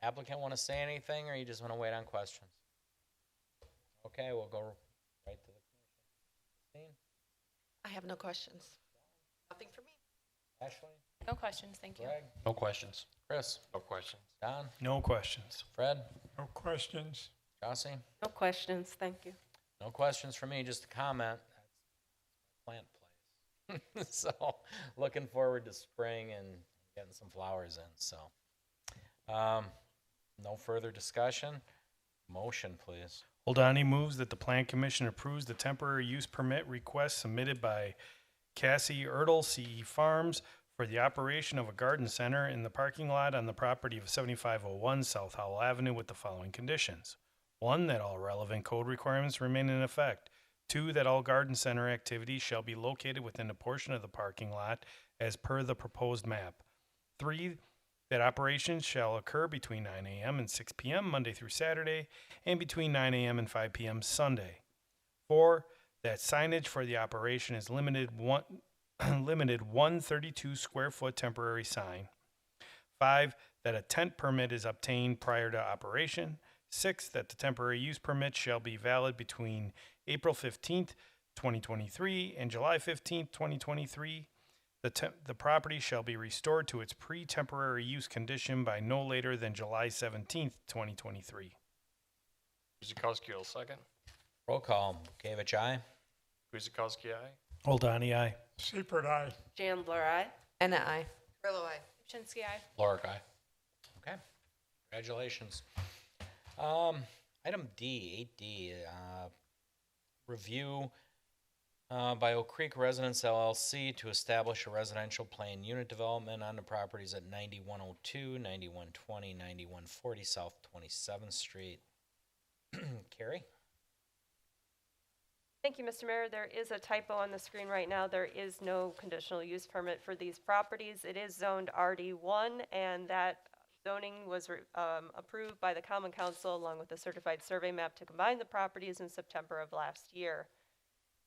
Applicant want to say anything, or you just want to wait on questions? Okay, we'll go right to the commission. I have no questions. Nothing for me. Ashley? No questions, thank you. Greg? No questions. Chris? No questions. Don? No questions. Fred? No questions. Jossie? No questions, thank you. No questions for me, just a comment. That's plant place. So, looking forward to spring and getting some flowers in, so. No further discussion. Motion, please. Holdani moves that the Plan Commission approves the temporary use permit request submitted by Cassie Ertl, CE Farms, for the operation of a garden center in the parking lot on the property of 7501 South Howell Avenue with the following conditions. 1, that all relevant code requirements remain in effect. 2, that all garden center activities shall be located within a portion of the parking lot as per the proposed map. 3, that operations shall occur between 9 a.m. and 6 p.m. Monday through Saturday and between 9 a.m. and 5 p.m. Sunday. 4, that signage for the operation is limited one 32 square foot temporary sign. 5, that a tent permit is obtained prior to operation. 6, that the temporary use permit shall be valid between April 15th, 2023 and July 15th, 2023. The property shall be restored to its pre-temporary use condition by no later than July 17th, 2023. Guzekowski will second. Roll call. Gavich, aye. Guzekowski, aye. Holdani, aye. Seifert, aye. Chandler, aye. Anna, aye. Grillo, aye. Shinsky, aye. Lorick, aye. Okay. Congratulations. Item D, 8D, review by Oak Creek Residence LLC to establish a residential plan unit development on the properties at 9102, 9120, 9140 South 27th Street. Carrie? Thank you, Mr. Mayor. There is a typo on the screen right now. There is no conditional use permit for these properties. It is zoned RD1, and that zoning was approved by the Common Council along with the certified survey map to combine the properties in September of last year.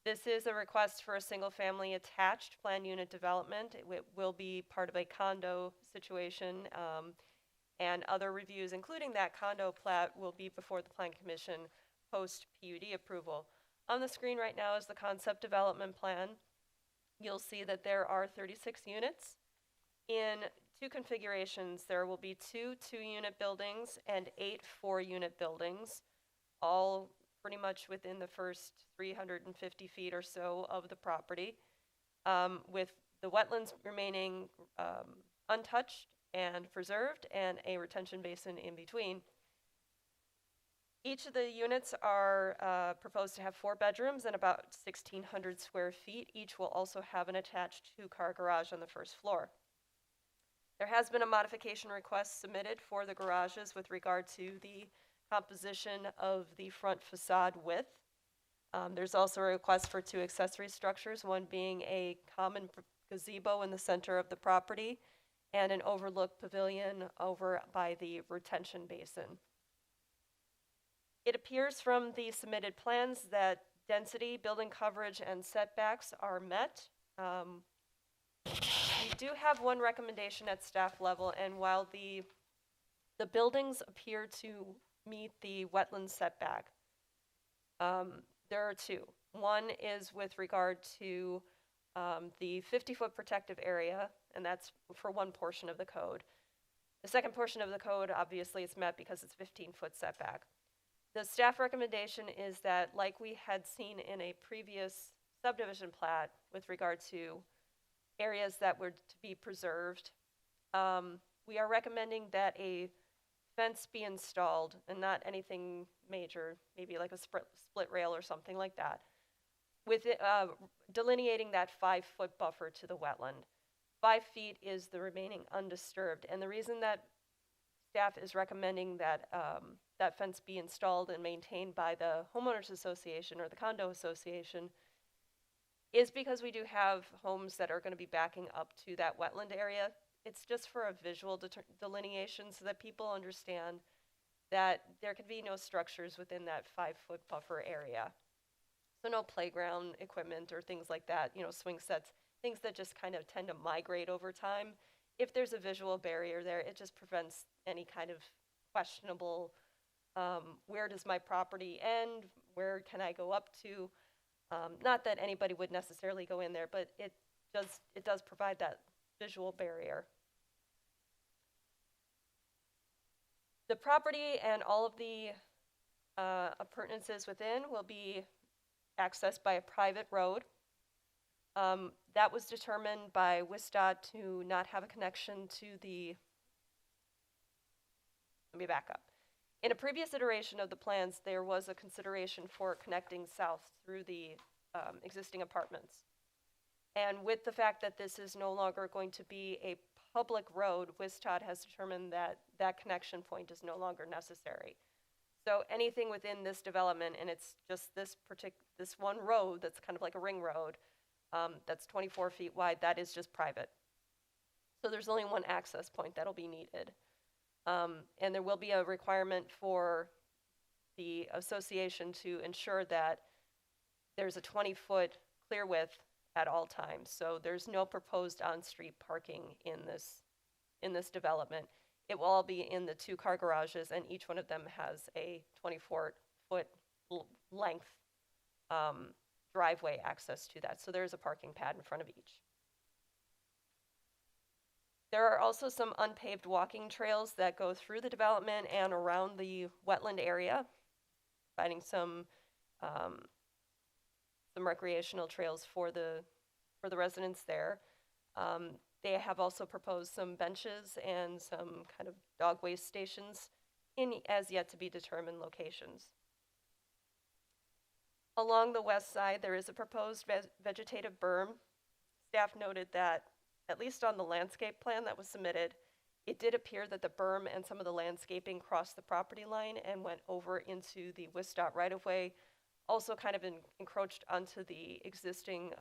This is a request for a single-family attached planned unit development. It will be part of a condo situation, and other reviews, including that condo plat, will be before the Plan Commission post-PUD approval. On the screen right now is the concept development plan. You'll see that there are 36 units. In 2 configurations, there will be 2 2-unit buildings and 8 4-unit buildings, all pretty much within the first 350 feet or so of the property, with the wetlands remaining untouched and preserved and a retention basin in between. Each of the units are proposed to have 4 bedrooms and about 1,600 square feet. Each will also have an attached 2-car garage on the first floor. There has been a modification request submitted for the garages with regard to the composition of the front facade width. There's also a request for 2 accessory structures, one being a common gazebo in the center of the property and an overlook pavilion over by the retention basin. It appears from the submitted plans that density, building coverage, and setbacks are met. We do have one recommendation at staff level, and while the buildings appear to meet the wetland setback, there are two. One is with regard to the 50-foot protective area, and that's for one portion of the code. The second portion of the code, obviously, it's met because it's 15-foot setback. The staff recommendation is that, like we had seen in a previous subdivision plat with regard to areas that were to be preserved, we are recommending that a fence be installed and not anything major, maybe like a split rail or something like that, with it, delineating that 5-foot buffer to the wetland. 5 feet is the remaining undisturbed, and the reason that staff is recommending that that fence be installed and maintained by the homeowners association or the condo association is because we do have homes that are going to be backing up to that wetland area. It's just for a visual delineation so that people understand that there could be no structures within that 5-foot buffer area. So no playground equipment or things like that, you know, swing sets, things that just kind of tend to migrate over time. If there's a visual barrier there, it just prevents any kind of questionable, where does my property end? Where can I go up to? Not that anybody would necessarily go in there, but it does provide that visual barrier. The property and all of the appurtenances within will be accessed by a private road. That was determined by WISDOT to not have a connection to the, let me back up. In a previous iteration of the plans, there was a consideration for connecting south through the existing apartments. And with the fact that this is no longer going to be a public road, WISDOT has determined that that connection point is no longer necessary. So anything within this development, and it's just this one road that's kind of like a ring road, that's 24 feet wide, that is just private. So there's only one access point that'll be needed. And there will be a requirement for the association to ensure that there's a 20-foot clear width at all times. So there's no proposed on-street parking in this development. It will all be in the 2-car garages, and each one of them has a 24-foot length driveway access to that. So there's a parking pad in front of each. There are also some unpaved walking trails that go through the development and around the wetland area, providing some recreational trails for the residents there. They have also proposed some benches and some kind of dog waste stations in as yet to be determined locations. Along the west side, there is a proposed vegetative berm. Staff noted that, at least on the landscape plan that was submitted, it did appear that the berm and some of the landscaping crossed the property line and went over into the WISDOT right-of-way, also kind of encroached onto the existing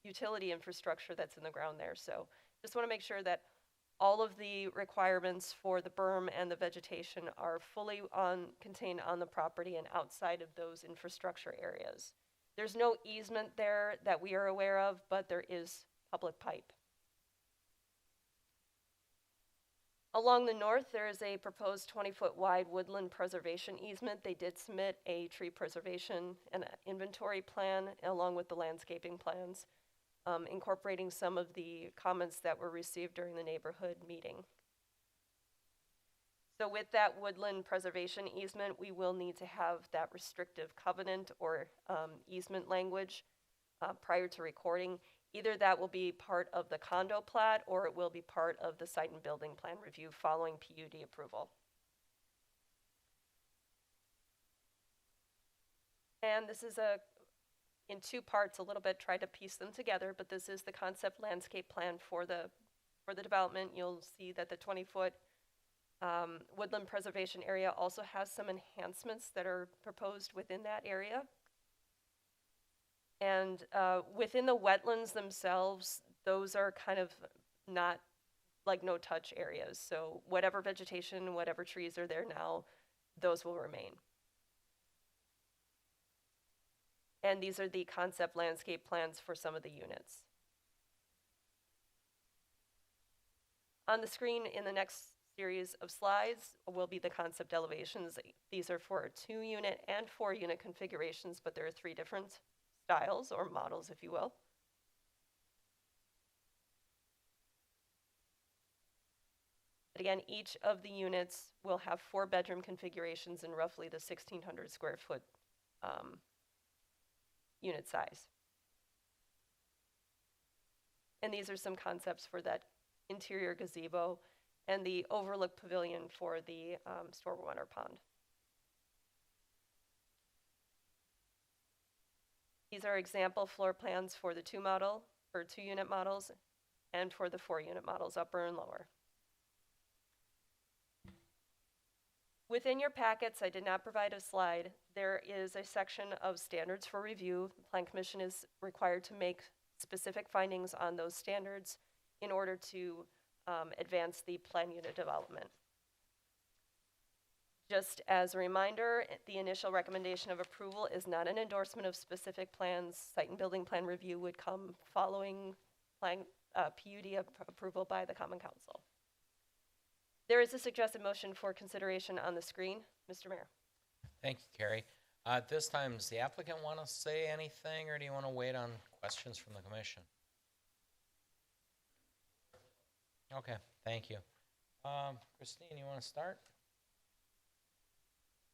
utility infrastructure that's in the ground there. So just want to make sure that all of the requirements for the berm and the vegetation are fully contained on the property and outside of those infrastructure areas. There's no easement there that we are aware of, but there is public pipe. Along the north, there is a proposed 20-foot wide woodland preservation easement. They did submit a tree preservation and inventory plan along with the landscaping plans, incorporating some of the comments that were received during the neighborhood meeting. So with that woodland preservation easement, we will need to have that restrictive covenant or easement language prior to recording. Either that will be part of the condo plat or it will be part of the site and building plan review following PUD approval. And this is in 2 parts a little bit, try to piece them together, but this is the concept landscape plan for the development. You'll see that the 20-foot woodland preservation area also has some enhancements that are proposed within that area. And within the wetlands themselves, those are kind of not like no-touch areas. So whatever vegetation, whatever trees are there now, those will remain. And these are the concept landscape plans for some of the units. On the screen in the next series of slides will be the concept elevations. These are for 2-unit and 4-unit configurations, but there are 3 different styles or models, if you will. But again, each of the units will have 4 bedroom configurations in roughly the 1,600 square foot unit size. And these are some concepts for that interior gazebo and the overlook pavilion for the Stormwater Pond. These are example floor plans for the 2-unit models and for the 4-unit models, upper and lower. Within your packets, I did not provide a slide. There is a section of standards for review. The Plan Commission is required to make specific findings on those standards in order to advance the plan unit development. Just as a reminder, the initial recommendation of approval is not an endorsement of specific plans. Site and building plan review would come following plan, PUD approval by the Common Council. There is a suggested motion for consideration on the screen. Mr. Mayor. Thank you, Carrie. At this time, does the applicant want to say anything, or do you want to wait on questions from the commission? Okay, thank you. Christine, you want to start?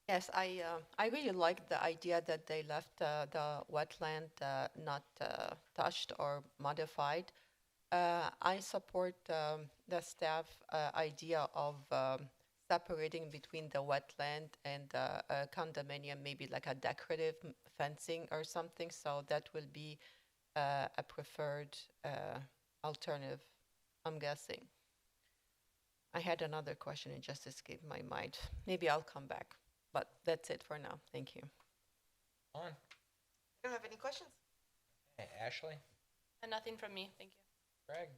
Yes, I really like the idea that they left the wetland not touched or modified. I support the staff idea of separating between the wetland and the condominium, maybe like a decorative fencing or something. So that will be a preferred alternative, I'm guessing. I had another question, it just escaped my mind. Maybe I'll come back, but that's it for now. Thank you. On. I don't have any questions. Hey, Ashley? And nothing from me, thank you. Greg?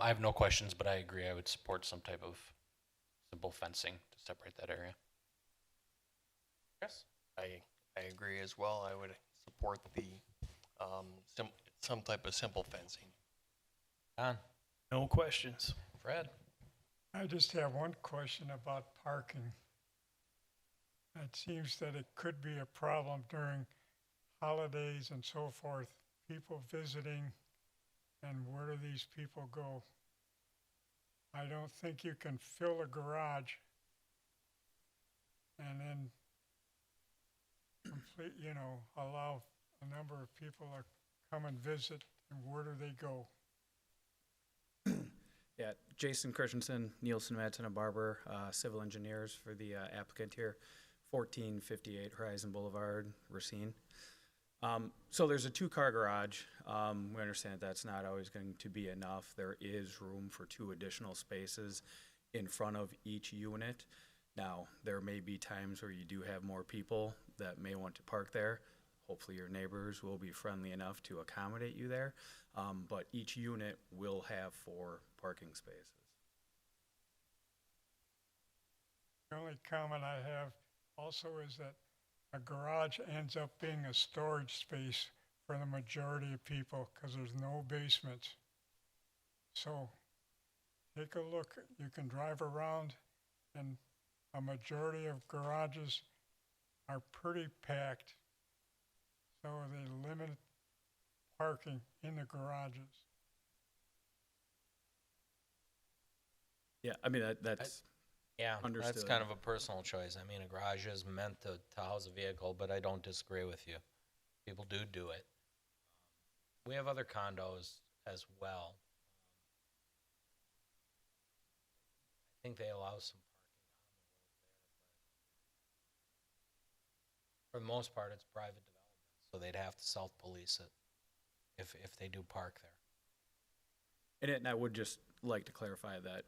I have no questions, but I agree. I would support some type of simple fencing to separate that area. Chris? I agree as well. I would support the some type of simple fencing. Don? No questions. Fred? I just have one question about parking. It seems that it could be a problem during holidays and so forth, people visiting, and where do these people go? I don't think you can fill a garage and then complete, allow a number of people to come and visit, and where do they go? Yeah, Jason Christensen, Nielsen, Madsen and Barber, civil engineers for the applicant here, 1458 Horizon Boulevard, Racine. So there's a 2-car garage. We understand that's not always going to be enough. There is room for 2 additional spaces in front of each unit. Now, there may be times where you do have more people that may want to park there. Hopefully your neighbors will be friendly enough to accommodate you there. But each unit will have 4 parking spaces. The only comment I have also is that a garage ends up being a storage space for the majority of people because there's no basement. So take a look. You can drive around, and a majority of garages are pretty packed. So they limit parking in the garages. Yeah, I mean, that's Yeah, understood. that's kind of a personal choice. I mean, a garage is meant to house a vehicle, but I don't disagree with you. People do it. We have other condos as well. I think they allow some parking on the road there, but for the most part, it's private development, so they'd have to self-police it if they do park there. And I would just like to clarify that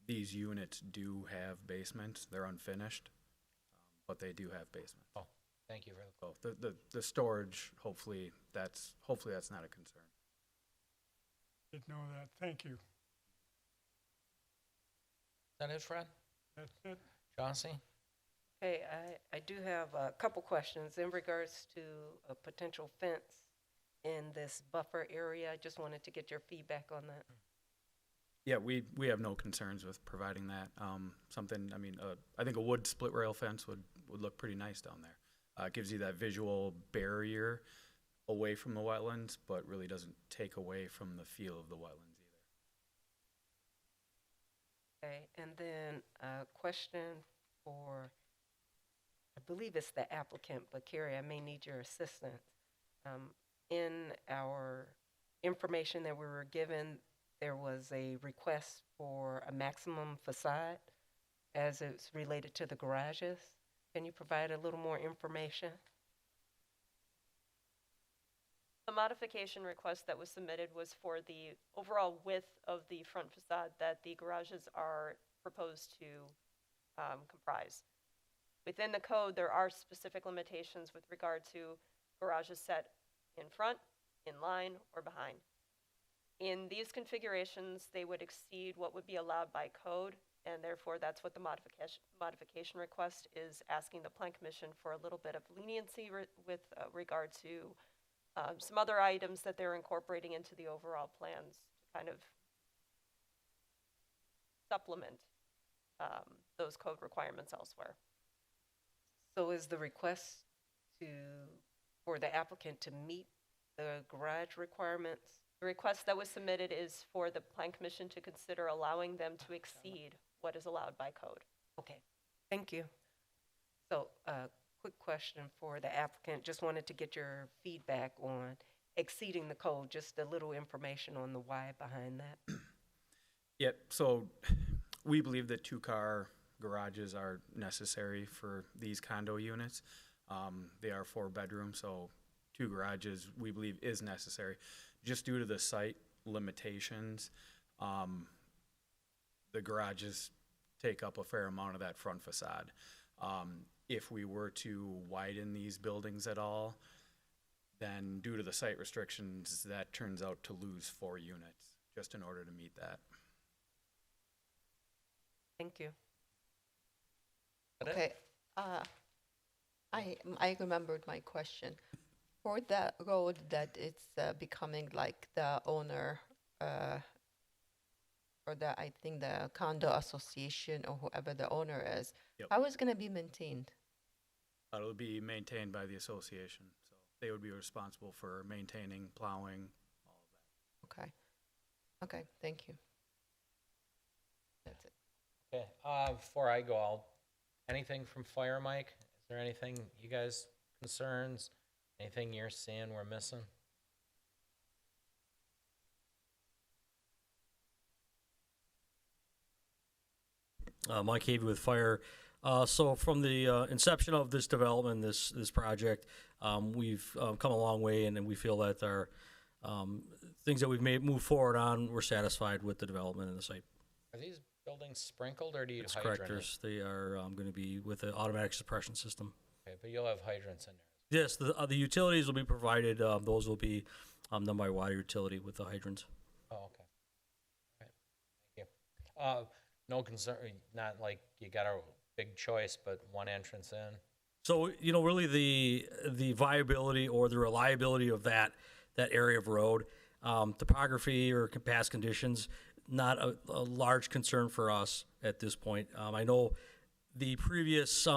these units do have basements. They're unfinished, but they do have basements. Oh, thank you for the So the storage, hopefully that's not a concern. Didn't know that. Thank you. Is that it, Fred? That's it. Chauncey? Okay, I do have a couple questions in regards to a potential fence in this buffer area. I just wanted to get your feedback on that. Yeah, we have no concerns with providing that. Something, I mean, I think a wood split rail fence would look pretty nice down there. It gives you that visual barrier away from the wetlands, but really doesn't take away from the feel of the wetlands either. Okay, and then a question for, I believe it's the applicant, but Carrie, I may need your assistance. In our information that we were given, there was a request for a maximum facade as it's related to the garages. Can you provide a little more information? The modification request that was submitted was for the overall width of the front facade that the garages are proposed to comprise. Within the code, there are specific limitations with regard to garages set in front, in line, or behind. In these configurations, they would exceed what would be allowed by code, and therefore that's what the modification request is asking the Plan Commission for a little bit of leniency with regard to some other items that they're incorporating into the overall plans to kind of supplement those code requirements elsewhere. So is the request for the applicant to meet the garage requirements? The request that was submitted is for the Plan Commission to consider allowing them to exceed what is allowed by code. Okay, thank you. So, quick question for the applicant. Just wanted to get your feedback on exceeding the code, just a little information on the why behind that. Yep, so we believe that 2-car garages are necessary for these condo units. They are 4 bedrooms, so 2 garages we believe is necessary. Just due to the site limitations, the garages take up a fair amount of that front facade. If we were to widen these buildings at all, then due to the site restrictions, that turns out to lose 4 units just in order to meet that. Thank you. Okay, I remembered my question. For the road that it's becoming like the owner, or I think the condo association or whoever the owner is, Yep. how is gonna be maintained? It'll be maintained by the association, so they would be responsible for maintaining, plowing, all of that. Okay, okay, thank you. That's it. Okay, before I go, anything from Fire, Mike? Is there anything you guys, concerns? Anything you're seeing we're missing? Mike Havey with Fire. So from the inception of this development, this project, we've come a long way, and we feel that our things that we've moved forward on, we're satisfied with the development in the site. Are these buildings sprinkled, or do you It's hydrant correct. it? They are going to be with an automatic suppression system. Okay, but you'll have hydrants in there. Yes, the utilities will be provided. Those will be done by water utility with the hydrants. Oh, okay. All right, thank you. No concern, not like you got a big choice, but one entrance in? So, really the viability or the reliability of that area of road, topography or past conditions, not a large concern for us at this point. I know the previous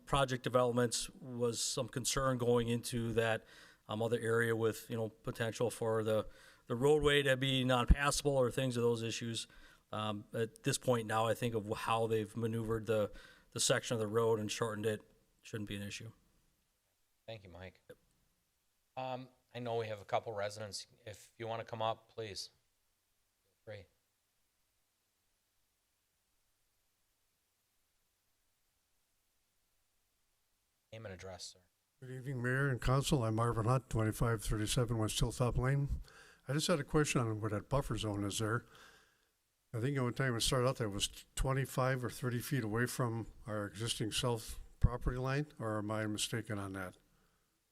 project developments was some concern going into that other area with, potential for the roadway to be non-passable or things of those issues. At this point now, I think of how they've maneuvered the section of the road and shortened it, shouldn't be an issue. Thank you, Mike. I know we have a couple residents. If you want to come up, please. Feel free. Name and address, sir. Good evening, Mayor and Council. I'm Marvin Hunt, 2537 West Hilltop Lane. I just had a question on where that buffer zone is there. I think at one time it started out that it was 25 or 30 feet away from our existing south property line, or am I mistaken on that?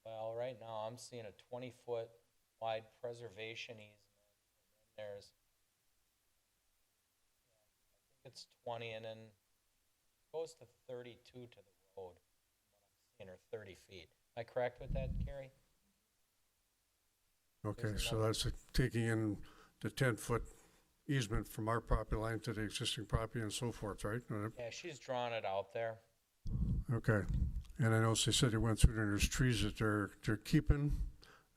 Well, right now I'm seeing a 20-foot wide preservation easement, and then there's, I think it's 20, and then it goes to 32 to the road. What I'm seeing, or 30 feet. Am I correct with that, Carrie? Okay, There's so another- that's taking in the 10-foot easement from our property line to the existing property and so forth, right? Yeah, she's drawn it out there. Okay. And I know they said they went through there, and there's trees that they're keeping.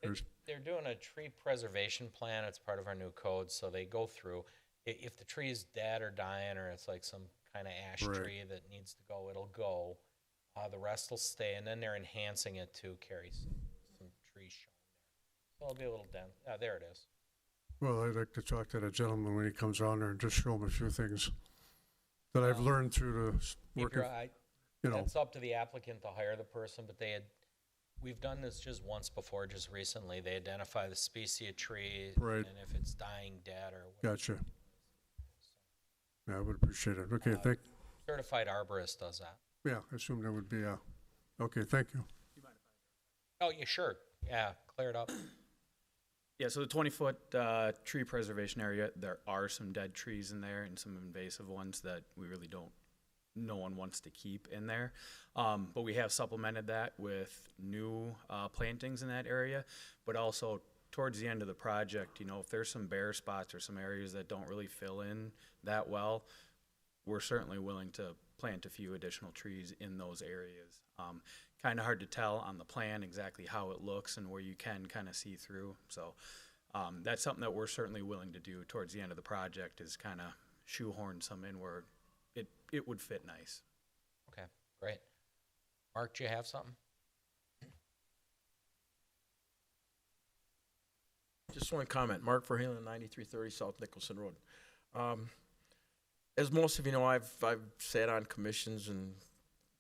There's, They're doing a tree preservation plan. It's part of our new code, so they go through. If the tree's dead or dying, or it's like some kind of ash Right. tree that needs to go, it'll go. The rest will stay, and then they're enhancing it to carry some trees shown there. So it'll be a little dense. There it is. well, I'd like to talk to that gentleman when he comes around there and just show him a few things that I've learned through the Keep work. your eye. You know, That's up to the applicant to hire the person, but we've done this just once before, just recently. They identify the species of tree, Right. and if it's dying, dead, or whatever. gotcha. Yeah, I would appreciate it. Okay, Certified arborist does that. yeah, I assume that would be, okay, thank you. Oh, yeah, sure. Yeah, clear it up. Yeah, so the 20-foot tree preservation area, there are some dead trees in there and some invasive ones that we really don't, no one wants to keep in there. But we have supplemented that with new plantings in that area, but also towards the end of the project, you know, if there's some bare spots or some areas that don't really fill in that well, we're certainly willing to plant a few additional trees in those areas. Kind of hard to tell on the plan exactly how it looks and where you can kind of see through. So that's something that we're certainly willing to do towards the end of the project, is kind of shoehorn some in where it would fit nice. Okay, great. Mark, do you have something? Just one comment. Mark Verhalen, 9330 South Nicholson Road. As most of you know, I've sat on commissions and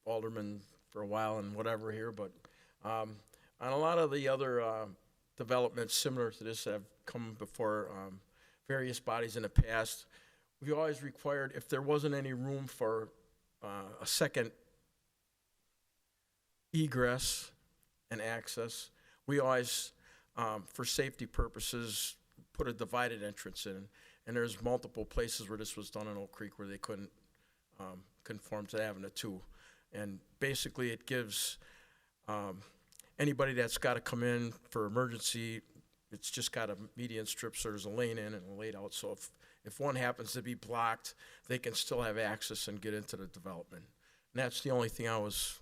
alderman for a while and whatever here, but on a lot of the other developments similar to this that have come before various bodies in the past, we always required, if there wasn't any room for a second egress and access, we always, for safety purposes, put a divided entrance in. And there's multiple places where this was done in Oak Creek where they couldn't conform to having a two. And basically it gives anybody that's got to come in for emergency, it's just got a median strip, so there's a lane in and a lane out. So if one happens to be blocked, they can still have access and get into the development. And that's the only thing I was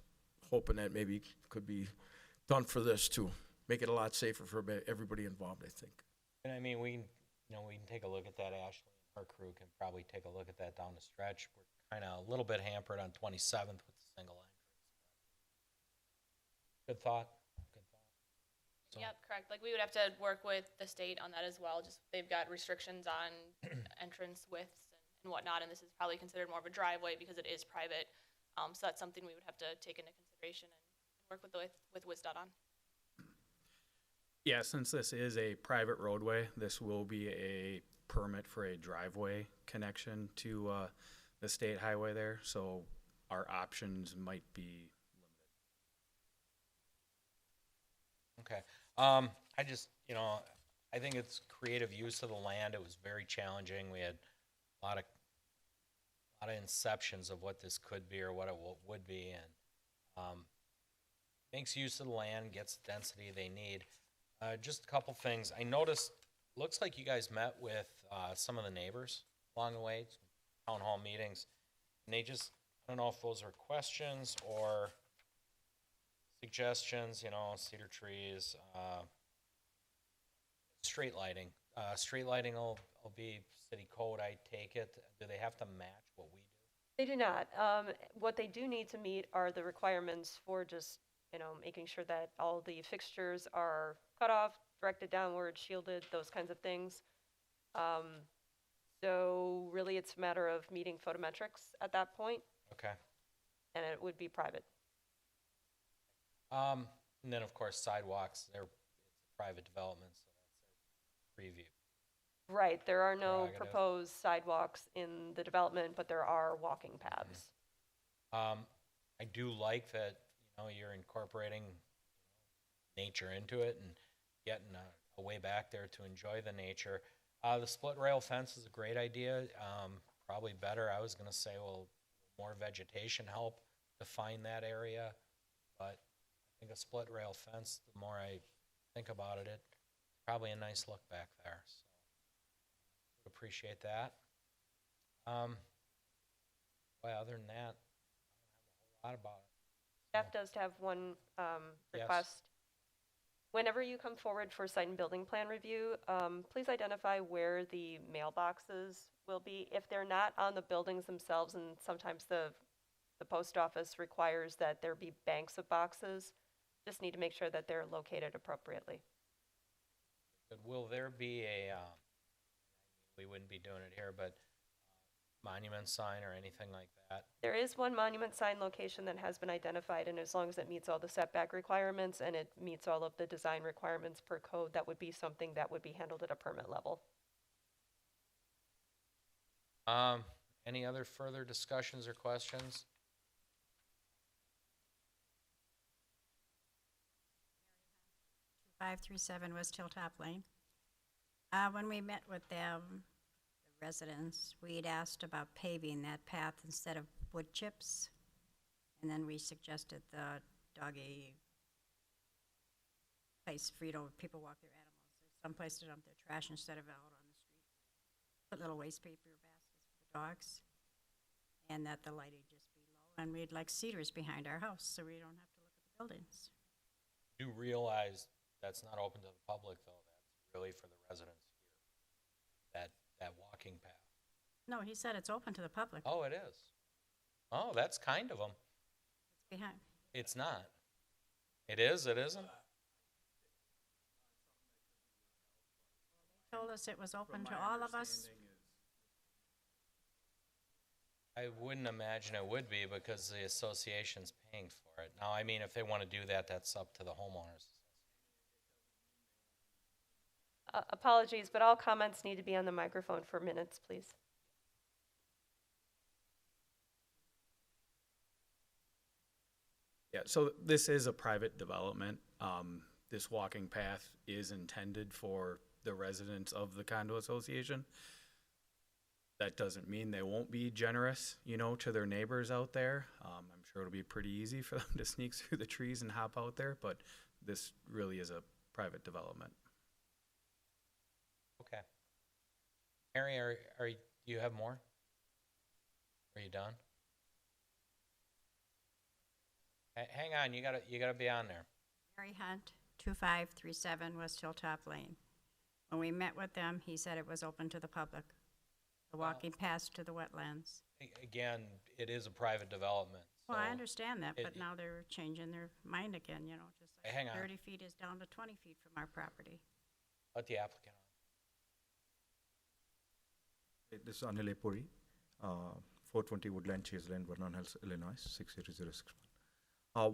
hoping that maybe could be done for this too. Make it a lot safer for everybody involved, I think. And I mean, we can take a look at that. Ashley and her crew can probably take a look at that down the stretch. We're kind of a little bit hampered on 27th with the single entrance. Good thought. Good thought. So, Yep, correct. Like we would have to work with the state on that as well. Just they've got restrictions on entrance widths and whatnot, and this is probably considered more of a driveway because it is private. So that's something we would have to take into consideration and work with WSDOT on. Yeah, since this is a private roadway, this will be a permit for a driveway connection to the state highway there, so our options might be okay. I just, I think it's creative use of the land. It was very challenging. We had a lot of inceptions of what this could be or what it would be, and makes use of the land, gets the density they need. Just a couple things. I noticed, looks like you guys met with some of the neighbors along the way, some town hall meetings, and they just, I don't know if those are questions or suggestions, cedar trees, street lighting. Street lighting will be city code, I take it. Do they have to match what we do? They do not. What they do need to meet are the requirements for just, making sure that all the fixtures are cut off, directed downward, shielded, those kinds of things. So really it's a matter of meeting photometrics at that point. Okay. And it would be private. And then of course sidewalks, it's a private development, so that's their preview. Right, there are no Prerogative. proposed sidewalks in the development, but there are walking paths. I do like that, you're incorporating nature into it and getting a way back there to enjoy the nature. The split rail fence is a great idea. Probably better. I was going to say, well, more vegetation help define that area, but I think a split rail fence, the more I think about it, it's probably a nice look back there. So Appreciate that. Well, other than that, I don't have a whole lot about it. Staff does have one Yes. request. Whenever you come forward for site and building plan review, please identify where the mailboxes will be. If they're not on the buildings themselves, and sometimes the post office requires that there be banks of boxes, just need to make sure that they're located appropriately. But will there be a, we wouldn't be doing it here, but monument sign or anything like that? There is one monument sign location that has been identified, and as long as it meets all the setback requirements and it meets all of the design requirements per code, that would be something that would be handled at a permit level. Any other further discussions or questions? Five three seven West Hilltop Lane. When we met with them, the residents, we'd asked about paving that path instead of wood chips. And then we suggested the doggy place for, people walk their animals. There's some place to dump their trash instead of out on the street. Put little waste paper baskets for the dogs. And that the lighting just be low. And we'd like cedars behind our house so we don't have to look at the buildings. Do realize that's not open to the public, though. That's really for the residents here. That walking path. No, he said it's open to the public. Oh, it is. Oh, that's kind of them. It's behind. It's not. It is, it isn't? Told us it was open to all of us. I wouldn't imagine it would be because the association's paying for it. Now, I mean, if they want to do that, that's up to the homeowners. Apologies, but all comments need to be on the microphone for minutes, please. Yeah, so this is a private development. This walking path is intended for the residents of the condo association. That doesn't mean they won't be generous, to their neighbors out there. I'm sure it'll be pretty easy for them to sneak through the trees and hop out there, but this really is a private development. Okay. Mary, do you have more? Are you done? Hang on, you gotta be on there. Mary Hunt, 2537 West Hilltop Lane. When we met with them, he said it was open to the public. The walking path to the wetlands. Again, it is a private development. Well, I so understand that, but it- now they're changing their mind again, just like Hang on. 30 feet is down to 20 feet from our property. Let the applicant on. This is Anil Puri, 420 Woodland Chase Lane, Vernon Hills, Illinois, 68061.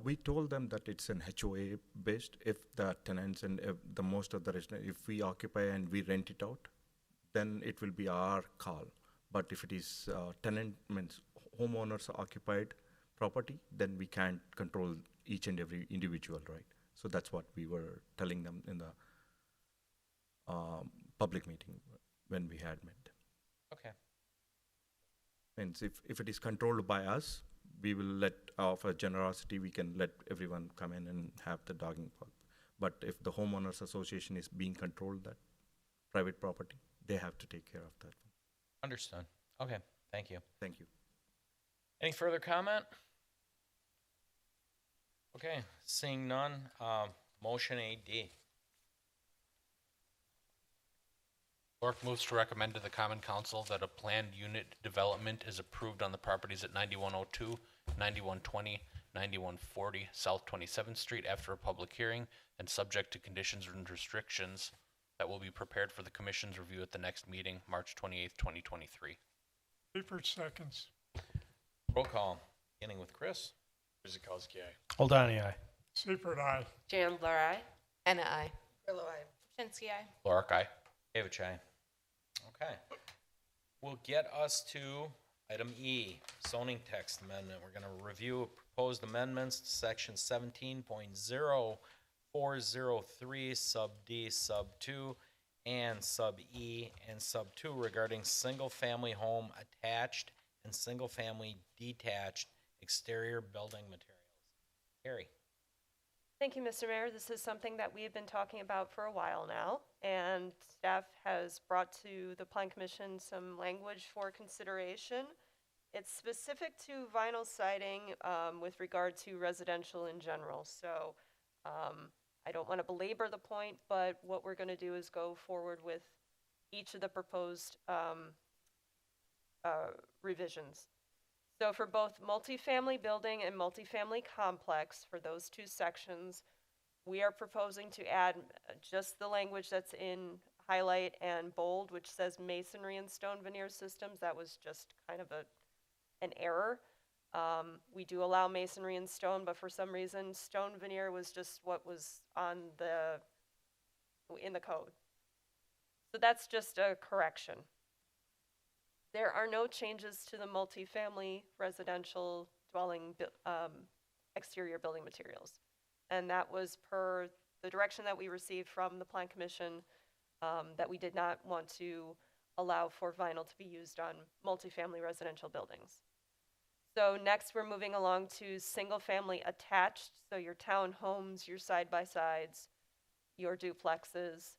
We told them that it's an HOA based. If the tenants and if the most of the residents, if we occupy and we rent it out, then it will be our call. But if it is tenant means homeowners occupied property, then we can't control each and every individual, right? So that's what we were telling them in the public meeting when we had met them. Okay. Means if it is controlled by us, we will let, of a generosity, we can let everyone come in and have the dogging park. But if the homeowners association is being controlled, that private property, they have to take care of that. Understood. Okay, thank you. Thank you. Any further comment? Okay, seeing none, motion AD. Lork moves to recommend to the Common Council that a planned unit development is approved on the properties at 9102, 9120, 9140 South 27th Street after a public hearing and subject to conditions and restrictions that will be prepared for the Commission's review at the next meeting, March 28th, 2023. Seifert seconds. Roll call, beginning with Chris. Kuzikowski, aye. Oldani, aye. Seifert, aye. Chandler, aye. Anna, aye. Grillo, aye. Shinsky, aye. Lork, aye. David Chai. Okay. We'll get us to item E, zoning text amendment. We're gonna review proposed amendments to section 17.0403 sub D sub 2 and sub E and sub 2 regarding single-family home attached and single-family detached exterior building materials. Harry. Thank you, Mr. Mayor. This is something that we have been talking about for a while now, and staff has brought to the Plan Commission some language for consideration. It's specific to vinyl siding with regard to residential in general. So I don't want to belabor the point, but what we're going to do is go forward with each of the proposed revisions. So for both multifamily building and multifamily complex, for those two sections, we are proposing to add just the language that's in highlight and bold, which says masonry and stone veneer systems. That was just kind of an error. We do allow masonry and stone, but for some reason, stone veneer was just what was in the code. So that's just a correction. There are no changes to the multifamily residential dwelling exterior building materials. And that was per the direction that we received from the Plan Commission, that we did not want to allow for vinyl to be used on multifamily residential buildings. So next we're moving along to single family attached. So your townhomes, your side-by-sides, your duplexes.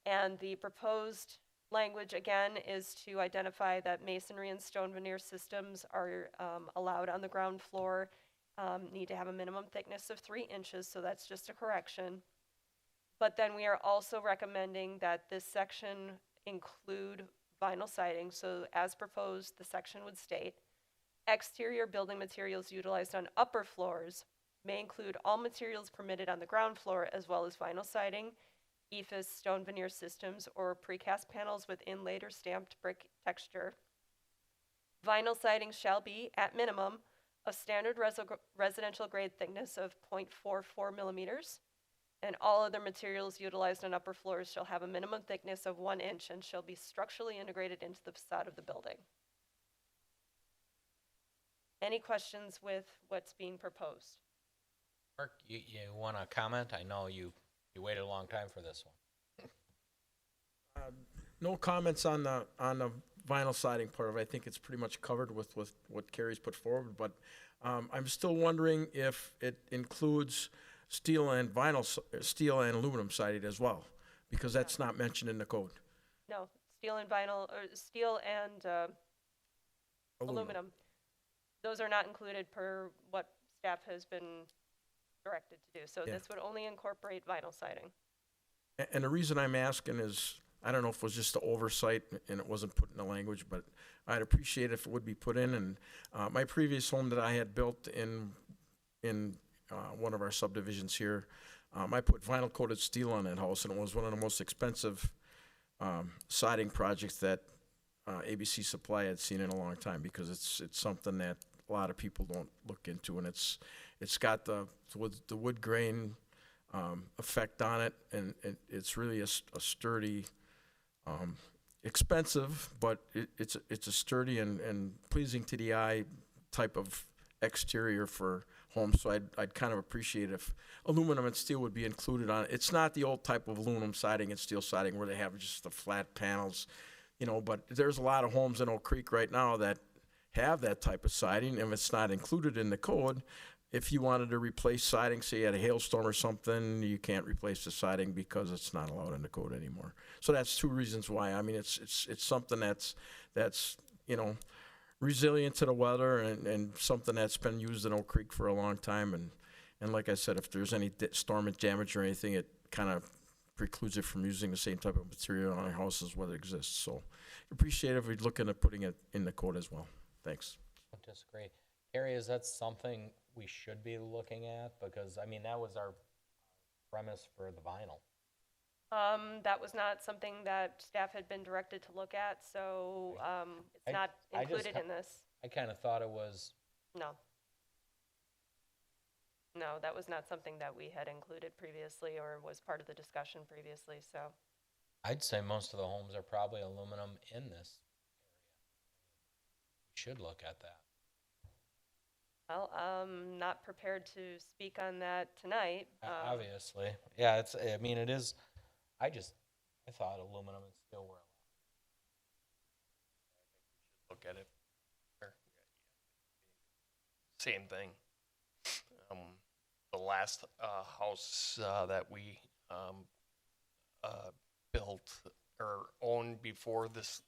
And the proposed language, again, is to identify that masonry and stone veneer systems are allowed on the ground floor, need to have a minimum thickness of 3 inches, so that's just a correction. But then we are also recommending that this section include vinyl siding. So as proposed, the section would state, exterior building materials utilized on upper floors may include all materials permitted on the ground floor, as well as vinyl siding, EIFS stone veneer systems, or precast panels with inlaid or stamped brick texture. Vinyl siding shall be, at minimum, a standard residential grade thickness of 0.44 millimeters, and all other materials utilized on upper floors shall have a minimum thickness of 1 inch and shall be structurally integrated into the facade of the building. Any questions with what's being proposed? Mark, you want to comment? I know you waited a long time for this one. No comments on the vinyl siding part of it. I think it's pretty much covered with what Carrie's put forward, but I'm still wondering if it includes steel and aluminum siding as well, because that's not mentioned in the code. No, steel and vinyl, or steel and aluminum. Those are not included per what staff has been directed to do. So Yeah. this would only incorporate vinyl siding. And the reason I'm asking is, I don't know if it was just the oversight and it wasn't put in the language, but I'd appreciate if it would be put in. And my previous home that I had built in one of our subdivisions here, I put vinyl coated steel on that house, and it was one of the most expensive siding projects that ABC Supply had seen in a long time, because it's something that a lot of people don't look into, and it's got the wood grain effect on it, and it's really a sturdy, expensive, but it's a sturdy and pleasing to the eye type of exterior for homes. So I'd kind of appreciate if aluminum and steel would be included on it. It's not the old type of aluminum siding and steel siding where they have just the flat panels, but there's a lot of homes in Oak Creek right now that have that type of siding, and it's not included in the code. If you wanted to replace siding, say you had a hailstorm or something, you can't replace the siding because it's not allowed in the code anymore. So that's 2 reasons why. I mean, it's something that's resilient to the weather, and something that's been used in Oak Creek for a long time. And like I said, if there's any storm damage or anything, it kind of precludes it from using the same type of material on our houses where it exists. So appreciate it if we'd look into putting it in the code as well. Thanks. I disagree. Carrie, is that something we should be looking at? Because, I mean, that was our premise for the vinyl. That was not something that staff had been directed to look at, so it's not included in this. I kind of thought it was. No. No, that was not something that we had included previously or was part of the discussion previously, so. I'd say most of the homes are probably aluminum in this area. We should look at that. Well, I'm not prepared to speak on that tonight. Obviously. Yeah, it is. I thought aluminum and steel were allowed. Look at it. Same thing. The last house that we built or owned before this,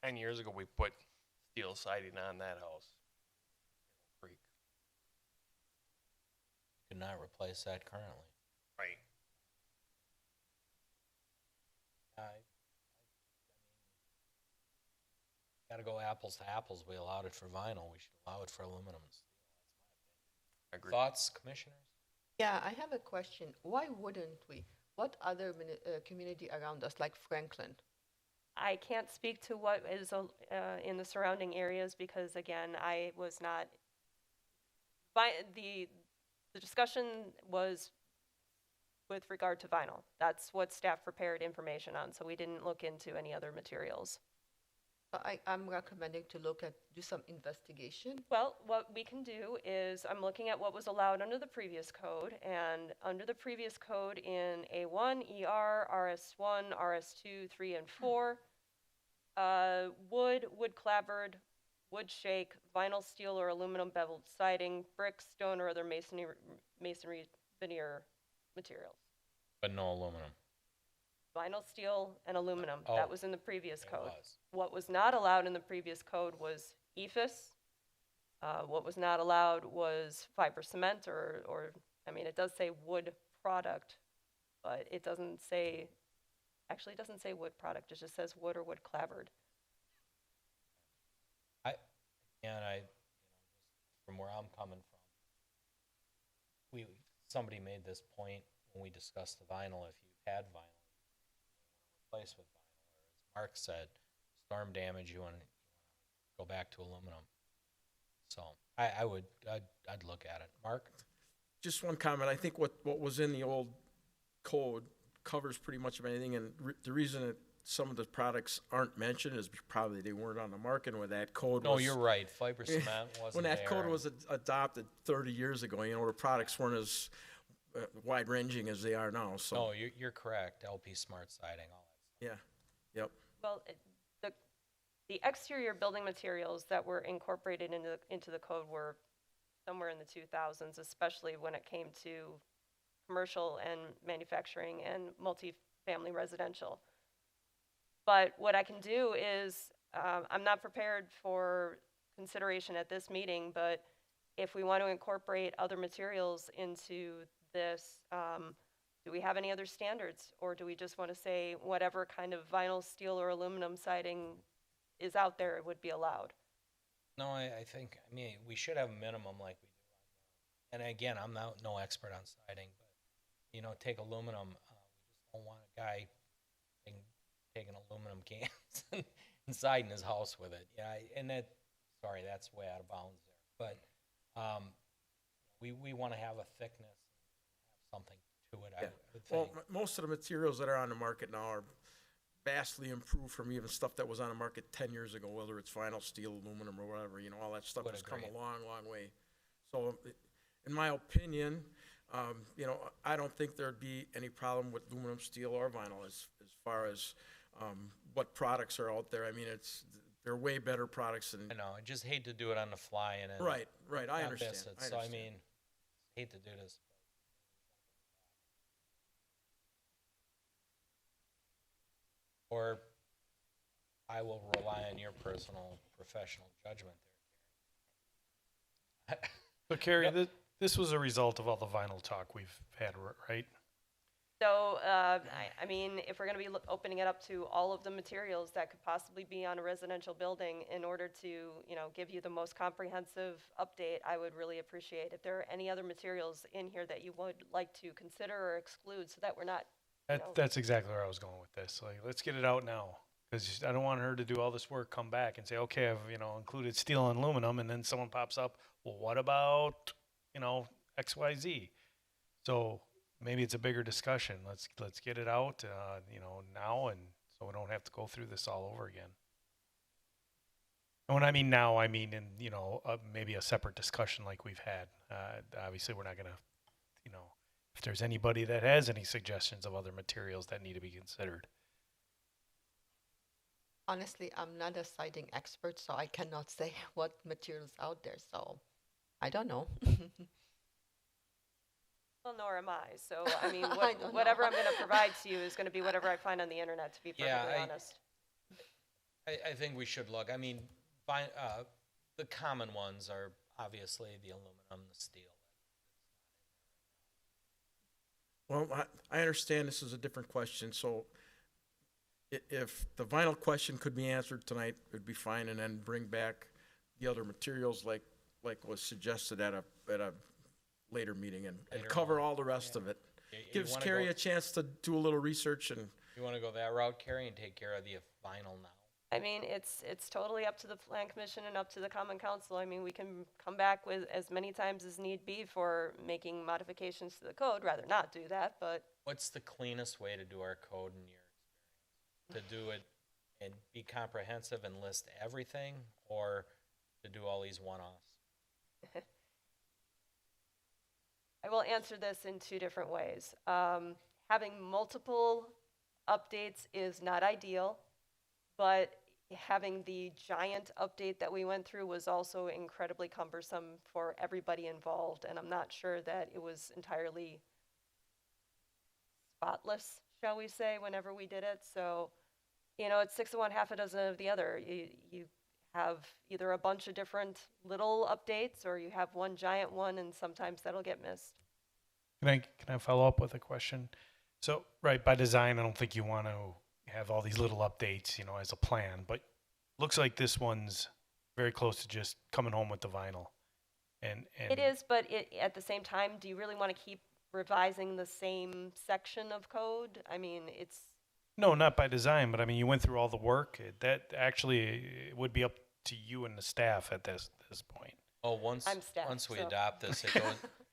10 years ago, we put steel siding on that house. Creek. Could not replace that currently. Right. Gotta go apples to apples. We allowed it for vinyl. We should allow it for aluminum and steel. Agree. Thoughts, commissioners? Yeah, I have a question. Why wouldn't we? What other community around us, like Franklin? I can't speak to what is in the surrounding areas because, again, I was not. The discussion was with regard to vinyl. That's what staff prepared information on, so we didn't look into any other materials. I'm recommending to do some investigation. Well, what we can do is, I'm looking at what was allowed under the previous code, and under the previous code in A1, ER, RS1, RS2, 3, and 4, wood clapboard, wood shake, vinyl, steel, or aluminum beveled siding, brick, stone, or other masonry veneer materials. But no aluminum. Vinyl, steel, and aluminum. Oh, that was in the previous it code. was. What was not allowed in the previous code was EFIS. What was not allowed was fiber cement or I mean, it does say wood product, but it doesn't say, actually it doesn't say wood product, it just says wood or wood clapboard. From where I'm coming from, somebody made this point when we discussed the vinyl. If you had vinyl, replace with vinyl, or as Mark said, storm damage, you want to go back to aluminum. So I'd look at it. Mark? Just one comment. I think what was in the old code covers pretty much of anything, and the reason that some of the products aren't mentioned is probably they weren't on the market when that code was. No, you're right. Fiber cement wasn't when that there. code was adopted 30 years ago, the products weren't as wide-ranging as they are now. So. No, you're correct. LP Smart Siding, all that stuff. Yeah. Yep. Well, the exterior building materials that were incorporated into the code were somewhere in the 2000s, especially when it came to commercial and manufacturing and multifamily residential. But what I can do is, I'm not prepared for consideration at this meeting, but if we want to incorporate other materials into this, do we have any other standards? Or do we just want to say whatever kind of vinyl, steel, or aluminum siding is out there would be allowed? No, I mean, we should have a minimum like we do. And again, I'm no expert on siding, but, take aluminum. We just don't want a guy taking aluminum cans and siding his house with it. Yeah, and that's way out of bounds there. But we want to have a thickness, have something to it, I would think. Well, most of the materials that are on the market now are vastly improved from even stuff that was on the market 10 years ago, whether it's vinyl, steel, aluminum, or whatever. All that stuff has come a long, long way. So, in my opinion, I don't think there'd be any problem with aluminum, steel, or vinyl as far as what products are out there. I mean, they're way better products than. I know. I just hate to do it on the fly and then Right. I not understand. miss it. So I mean, hate to do this. Or I will rely on your personal professional judgment there. So Carrie, this was a result of all the vinyl talk we've had, right? So, I mean, if we're going to be opening it up to all of the materials that could possibly be on a residential building in order to, give you the most comprehensive update, I would really appreciate if there are any other materials in here that you would like to consider or exclude so that we're not. That's exactly where I was going with this. Like, let's get it out now. Because I don't want her to do all this work, come back and say, okay, I've, included steel and aluminum, and then someone pops up, well, what about, XYZ? So maybe it's a bigger discussion. Let's get it out, now, and so we don't have to go through this all over again. And when I mean now, I mean in, maybe a separate discussion like we've had. Obviously, we're not going to, if there's anybody that has any suggestions of other materials that need to be considered. Honestly, I'm not a siding expert, so I cannot say what materials out there. So I don't know. Well, nor am I. So, I mean, whatever I'm going to provide to you is going to be whatever I find on the internet, to be perfectly honest. I think we should look. I mean, the common ones are obviously the aluminum, the steel. Well, I understand this is a different question, so if the vinyl question could be answered tonight, it'd be fine, and then bring back the other materials like was suggested at a later meeting and cover all the rest of it. Gives Carrie a chance to do a little research and. You want to go that route, Carrie, and take care of the vinyl now? I mean, it's totally up to the Plan Commission and up to the Common Council. I mean, we can come back with as many times as need be for making modifications to the code, rather not do that, but. What's the cleanest way to do our code in your experience? To do it and be comprehensive and list everything, or to do all these one-offs? I will answer this in two different ways. Having multiple updates is not ideal, but having the giant update that we went through was also incredibly cumbersome for everybody involved, and I'm not sure that it was entirely spotless, shall we say, whenever we did it. So, you know, it's 6 of one, half a dozen of the other. You have either a bunch of different little updates, or you have one giant one, and sometimes that'll get missed. Can I follow up with a question? So, right, by design, I don't think you want to have all these little updates, you know, as a plan, but looks like this one's very close to just coming home with the vinyl. And it is, but at the same time, do you really want to keep revising the same section of code? I mean, it's. No, not by design, but I mean, you went through all the work. That actually would be up to you and the staff at this point. Oh, once we so. adopt this,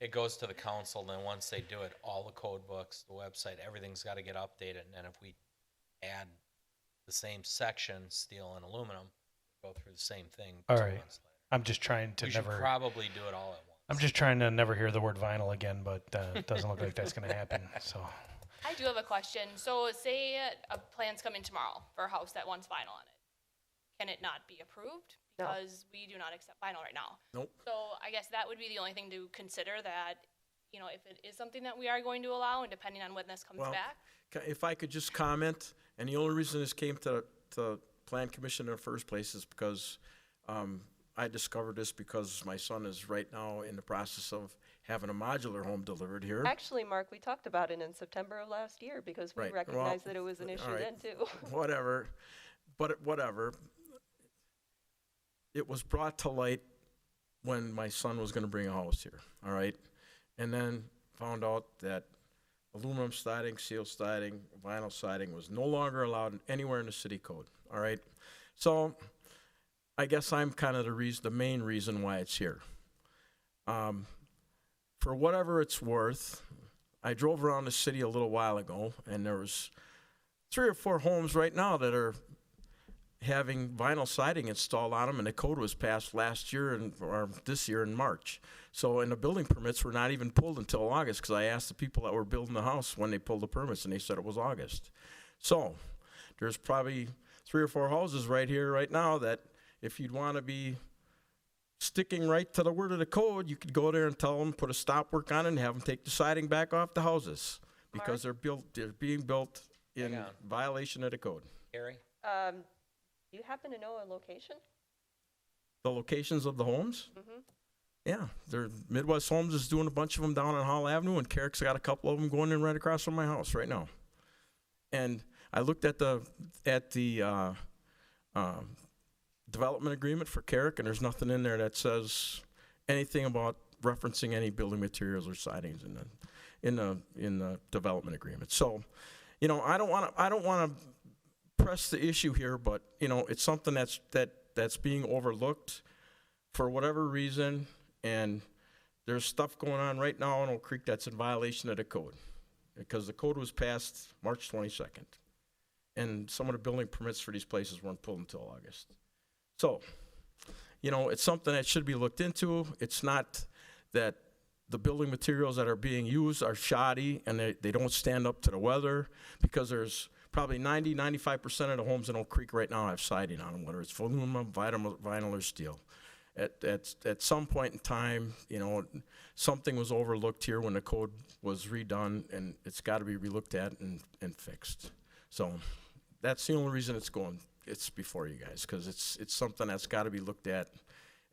it goes to the council. Then once they do it, all the code books, the website, everything's got to get updated. And then if we add the same section, steel and aluminum, go through the same thing. All right. I'm just trying to we never. should probably do it all at once. I'm just trying to never hear the word vinyl again, but it doesn't look like that's going to happen. So. I do have a question. So say a plan's coming tomorrow for a house that wants vinyl on it. Can it not be approved? Because we do not accept vinyl right now. Nope. So I guess that would be the only thing to consider, that, you know, if it is something that we are going to allow, and depending on when this comes back. If I could just comment, and the only reason this came to Plan Commission in the first place is because I discovered this because my son is right now in the process of having a modular home delivered here. Actually, Mark, we talked about it in September of last year because we recognized that it was an issue then too. Whatever. It was brought to light when my son was going to bring a house here, all right? And then found out that aluminum siding, steel siding, vinyl siding was no longer allowed anywhere in the city code, all right? So I guess I'm kind of the main reason why it's here. For whatever it's worth, I drove around the city a little while ago, and there was 3 or 4 homes right now that are having vinyl siding installed on them, and the code was passed last year or this year in March. So, and the building permits were not even pulled until August, because I asked the people that were building the house when they pulled the permits, and they said it was August. So, there's probably 3 or 4 houses right here, right now, that if you'd want to be sticking right to the word of the code, you could go there and tell them, put a stop work on it, and have them take the siding back off the houses, because they're being built in violation of the code. Gary? Do you happen to know a location? The locations of the homes? Mm-hmm. Yeah, Midwest Homes is doing a bunch of them down on Hall Avenue, and Carrick's got a couple of them going in right across from my house right now. And I looked at the development agreement for Carrick, and there's nothing in there that says anything about referencing any building materials or sidings in the development agreement. So, you know, I don't want to press the issue here, but you know, it's something that's being overlooked for whatever reason, and there's stuff going on right now in Oak Creek that's in violation of the code, because the code was passed March 22nd, and some of the building permits for these places weren't pulled until August. So, you know, it's something that should be looked into. It's not that the building materials that are being used are shoddy and they don't stand up to the weather, because there's probably 95% of the homes in Oak Creek right now have siding on them, whether it's aluminum, vinyl, or steel. at some point in time, you know, something was overlooked here when the code was redone, and it's got to be relooked at and fixed. So that's the only reason it's before you guys, because it's something that's got to be looked at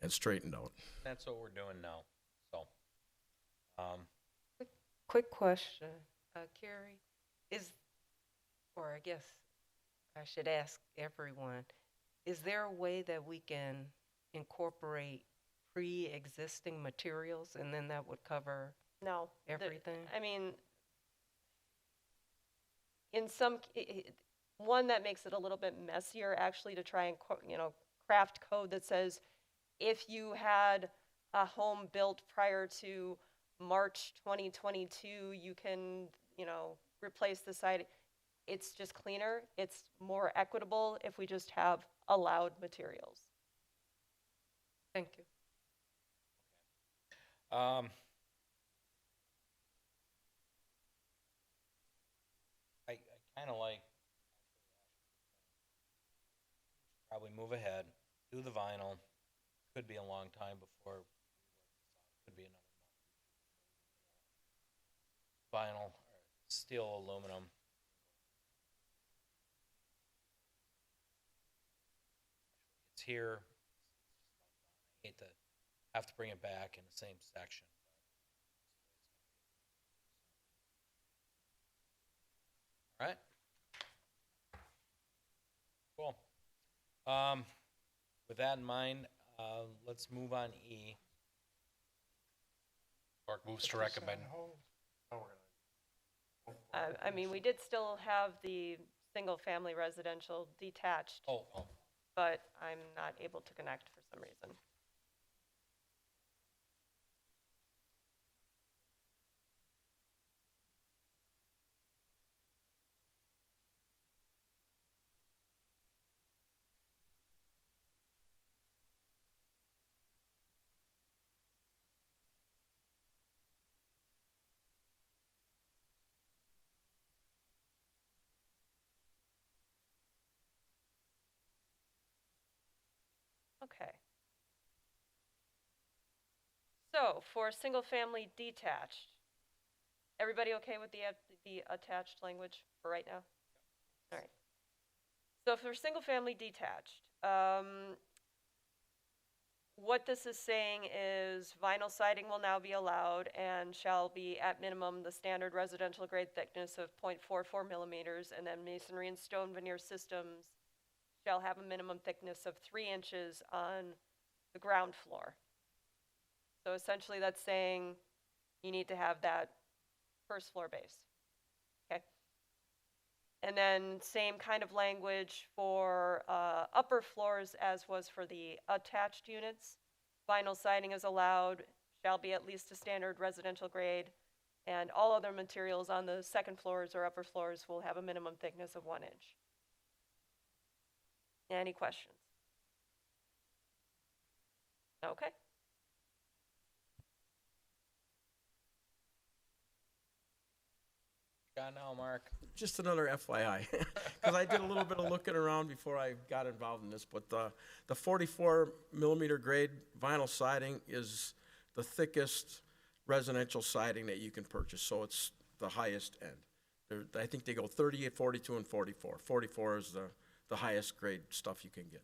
and straightened out. That's what we're doing now, so. Quick question, Carrie, or I guess I should ask everyone, is there a way that we can incorporate pre-existing materials and then that would cover No. everything? I mean, in some, one that makes it a little bit messier actually to try and, craft code that says if you had a home built prior to March 2022, you can, replace the siding. It's just cleaner. It's more equitable if we just have allowed materials. Thank you. I kind of like, probably move ahead, do the vinyl. Could be a long time before, could be another month. Vinyl, steel, aluminum. It's here. I hate to have to bring it back in the same section. All right. Cool. With that in mind, let's move on E. Clark moves to recommend. I mean, we did still have the single-family residential detached, but I'm not able to connect for some reason. Okay. So for single-family detached, everybody okay with the attached language for right now? All right. So for single-family detached, what this is saying is vinyl siding will now be allowed and shall be at minimum the standard residential grade thickness of 0.44 millimeters, and then masonry and stone veneer systems shall have a minimum thickness of 3 inches on the ground floor. So essentially that's saying you need to have that first floor base, okay? And then same kind of language for upper floors as was for the attached units. Vinyl siding is allowed, shall be at least a standard residential grade, and all other materials on the second floors or upper floors will have a minimum thickness of 1 inch. Any questions? Okay. Got now, Mark. Just another FYI, because I did a little bit of looking around before I got involved in this, but the 44 millimeter grade vinyl siding is the thickest residential siding that you can purchase, so it's the highest end. I think they go 38, 42, and 44. 44 is the highest grade stuff you can get.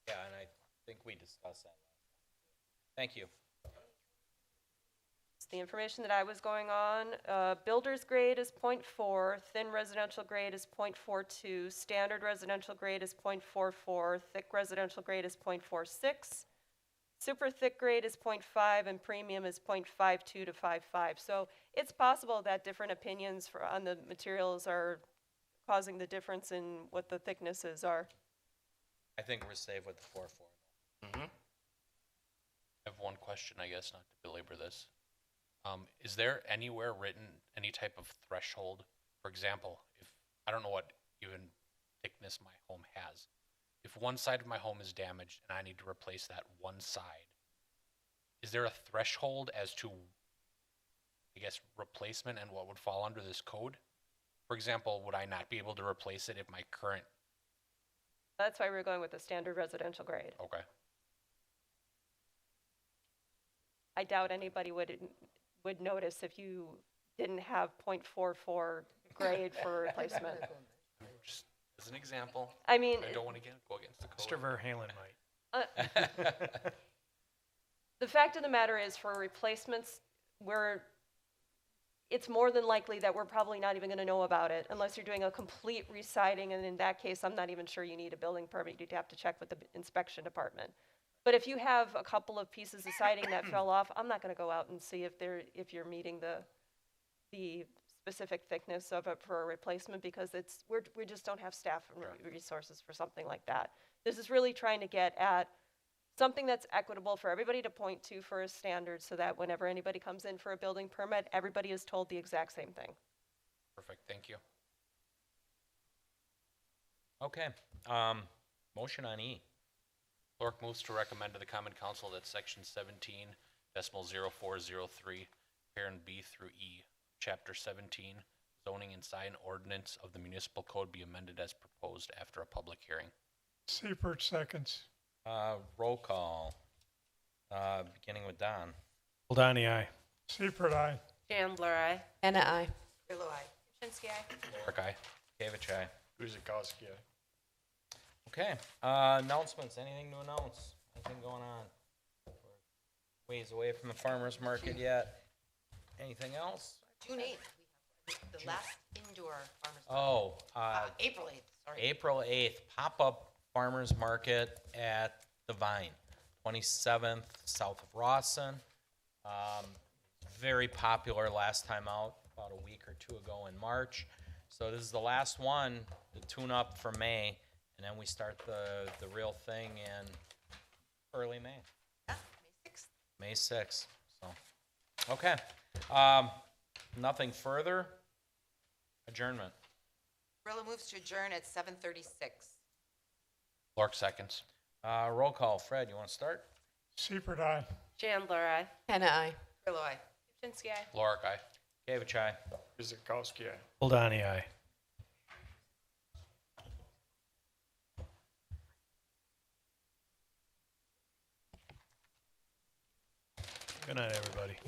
Yeah, and I think we discussed that last time. Thank you. It's the information that I was going on. Builder's grade is 0.4, thin residential grade is 0.42, standard residential grade is 0.44, thick residential grade is 0.46, super thick grade is 0.5, and premium is 0.52 to 5.5. So it's possible that different opinions on the materials are causing the difference in what the thicknesses are. I think we're safe with the 4.4. I have one question, I guess, not to belabor this. Is there anywhere written any type of threshold? For example, if I don't know what even thickness my home has. If one side of my home is damaged and I need to replace that one side, is there a threshold as to, I guess, replacement and what would fall under this code? For example, would I not be able to replace it if my current... That's why we're going with the standard residential grade. Okay. I doubt anybody would notice if you didn't have .44 grade for replacement. Just as an example. I mean, I don't want to go against the Mr. code. Verhalen might. The fact of the matter is, for replacements, it's more than likely that we're probably not even going to know about it unless you're doing a complete residing, and in that case, I'm not even sure you need a building permit. You'd have to check with the inspection department. But if you have a couple of pieces of siding that fell off, I'm not going to go out and see if you're meeting the specific thickness of it for a replacement, because we just don't have staff and resources for something like that. This is really trying to get at something that's equitable for everybody to point to for a standard, so that whenever anybody comes in for a building permit, everybody is told the exact same thing. Perfect, thank you. Okay, motion on E. Lork moves to recommend to the Common Council that Section 17.0403, parent B through E, Chapter 17, Zoning and Sign Ordinance of the Municipal Code be amended as proposed after a public hearing. Seifert seconds. Roll call, beginning with Don. Voldani, aye. Seifert, aye. Chandler, aye. Anna, I. Grillo, aye. Shinsky, aye. Lork, aye. Gavich, aye. Guzekowski, aye. Okay, announcements, anything to announce? Anything going on? We're ways away from the farmer's market yet. Anything else? June 8th, we have the last indoor farmer's Oh, market. April 8th, sorry. April 8th, pop-up farmer's market at the Vine, 27th south of Rawson. Very popular last time out, about a week or two ago in March. So this is the last one, the tune-up for May, and then we start the real thing in early May. Yeah, May 6th. May 6th, so, okay. Nothing further. Adjournment. Grillo moves to adjourn at 7:36. Lork seconds. Roll call. Fred, you want to start? Seifert, aye. Chandler, aye. Anna, I. Grillo, aye. Shinsky, aye. Lork, aye. Gavich, aye. Guzekowski, aye. Voldani, aye. Good night, everybody.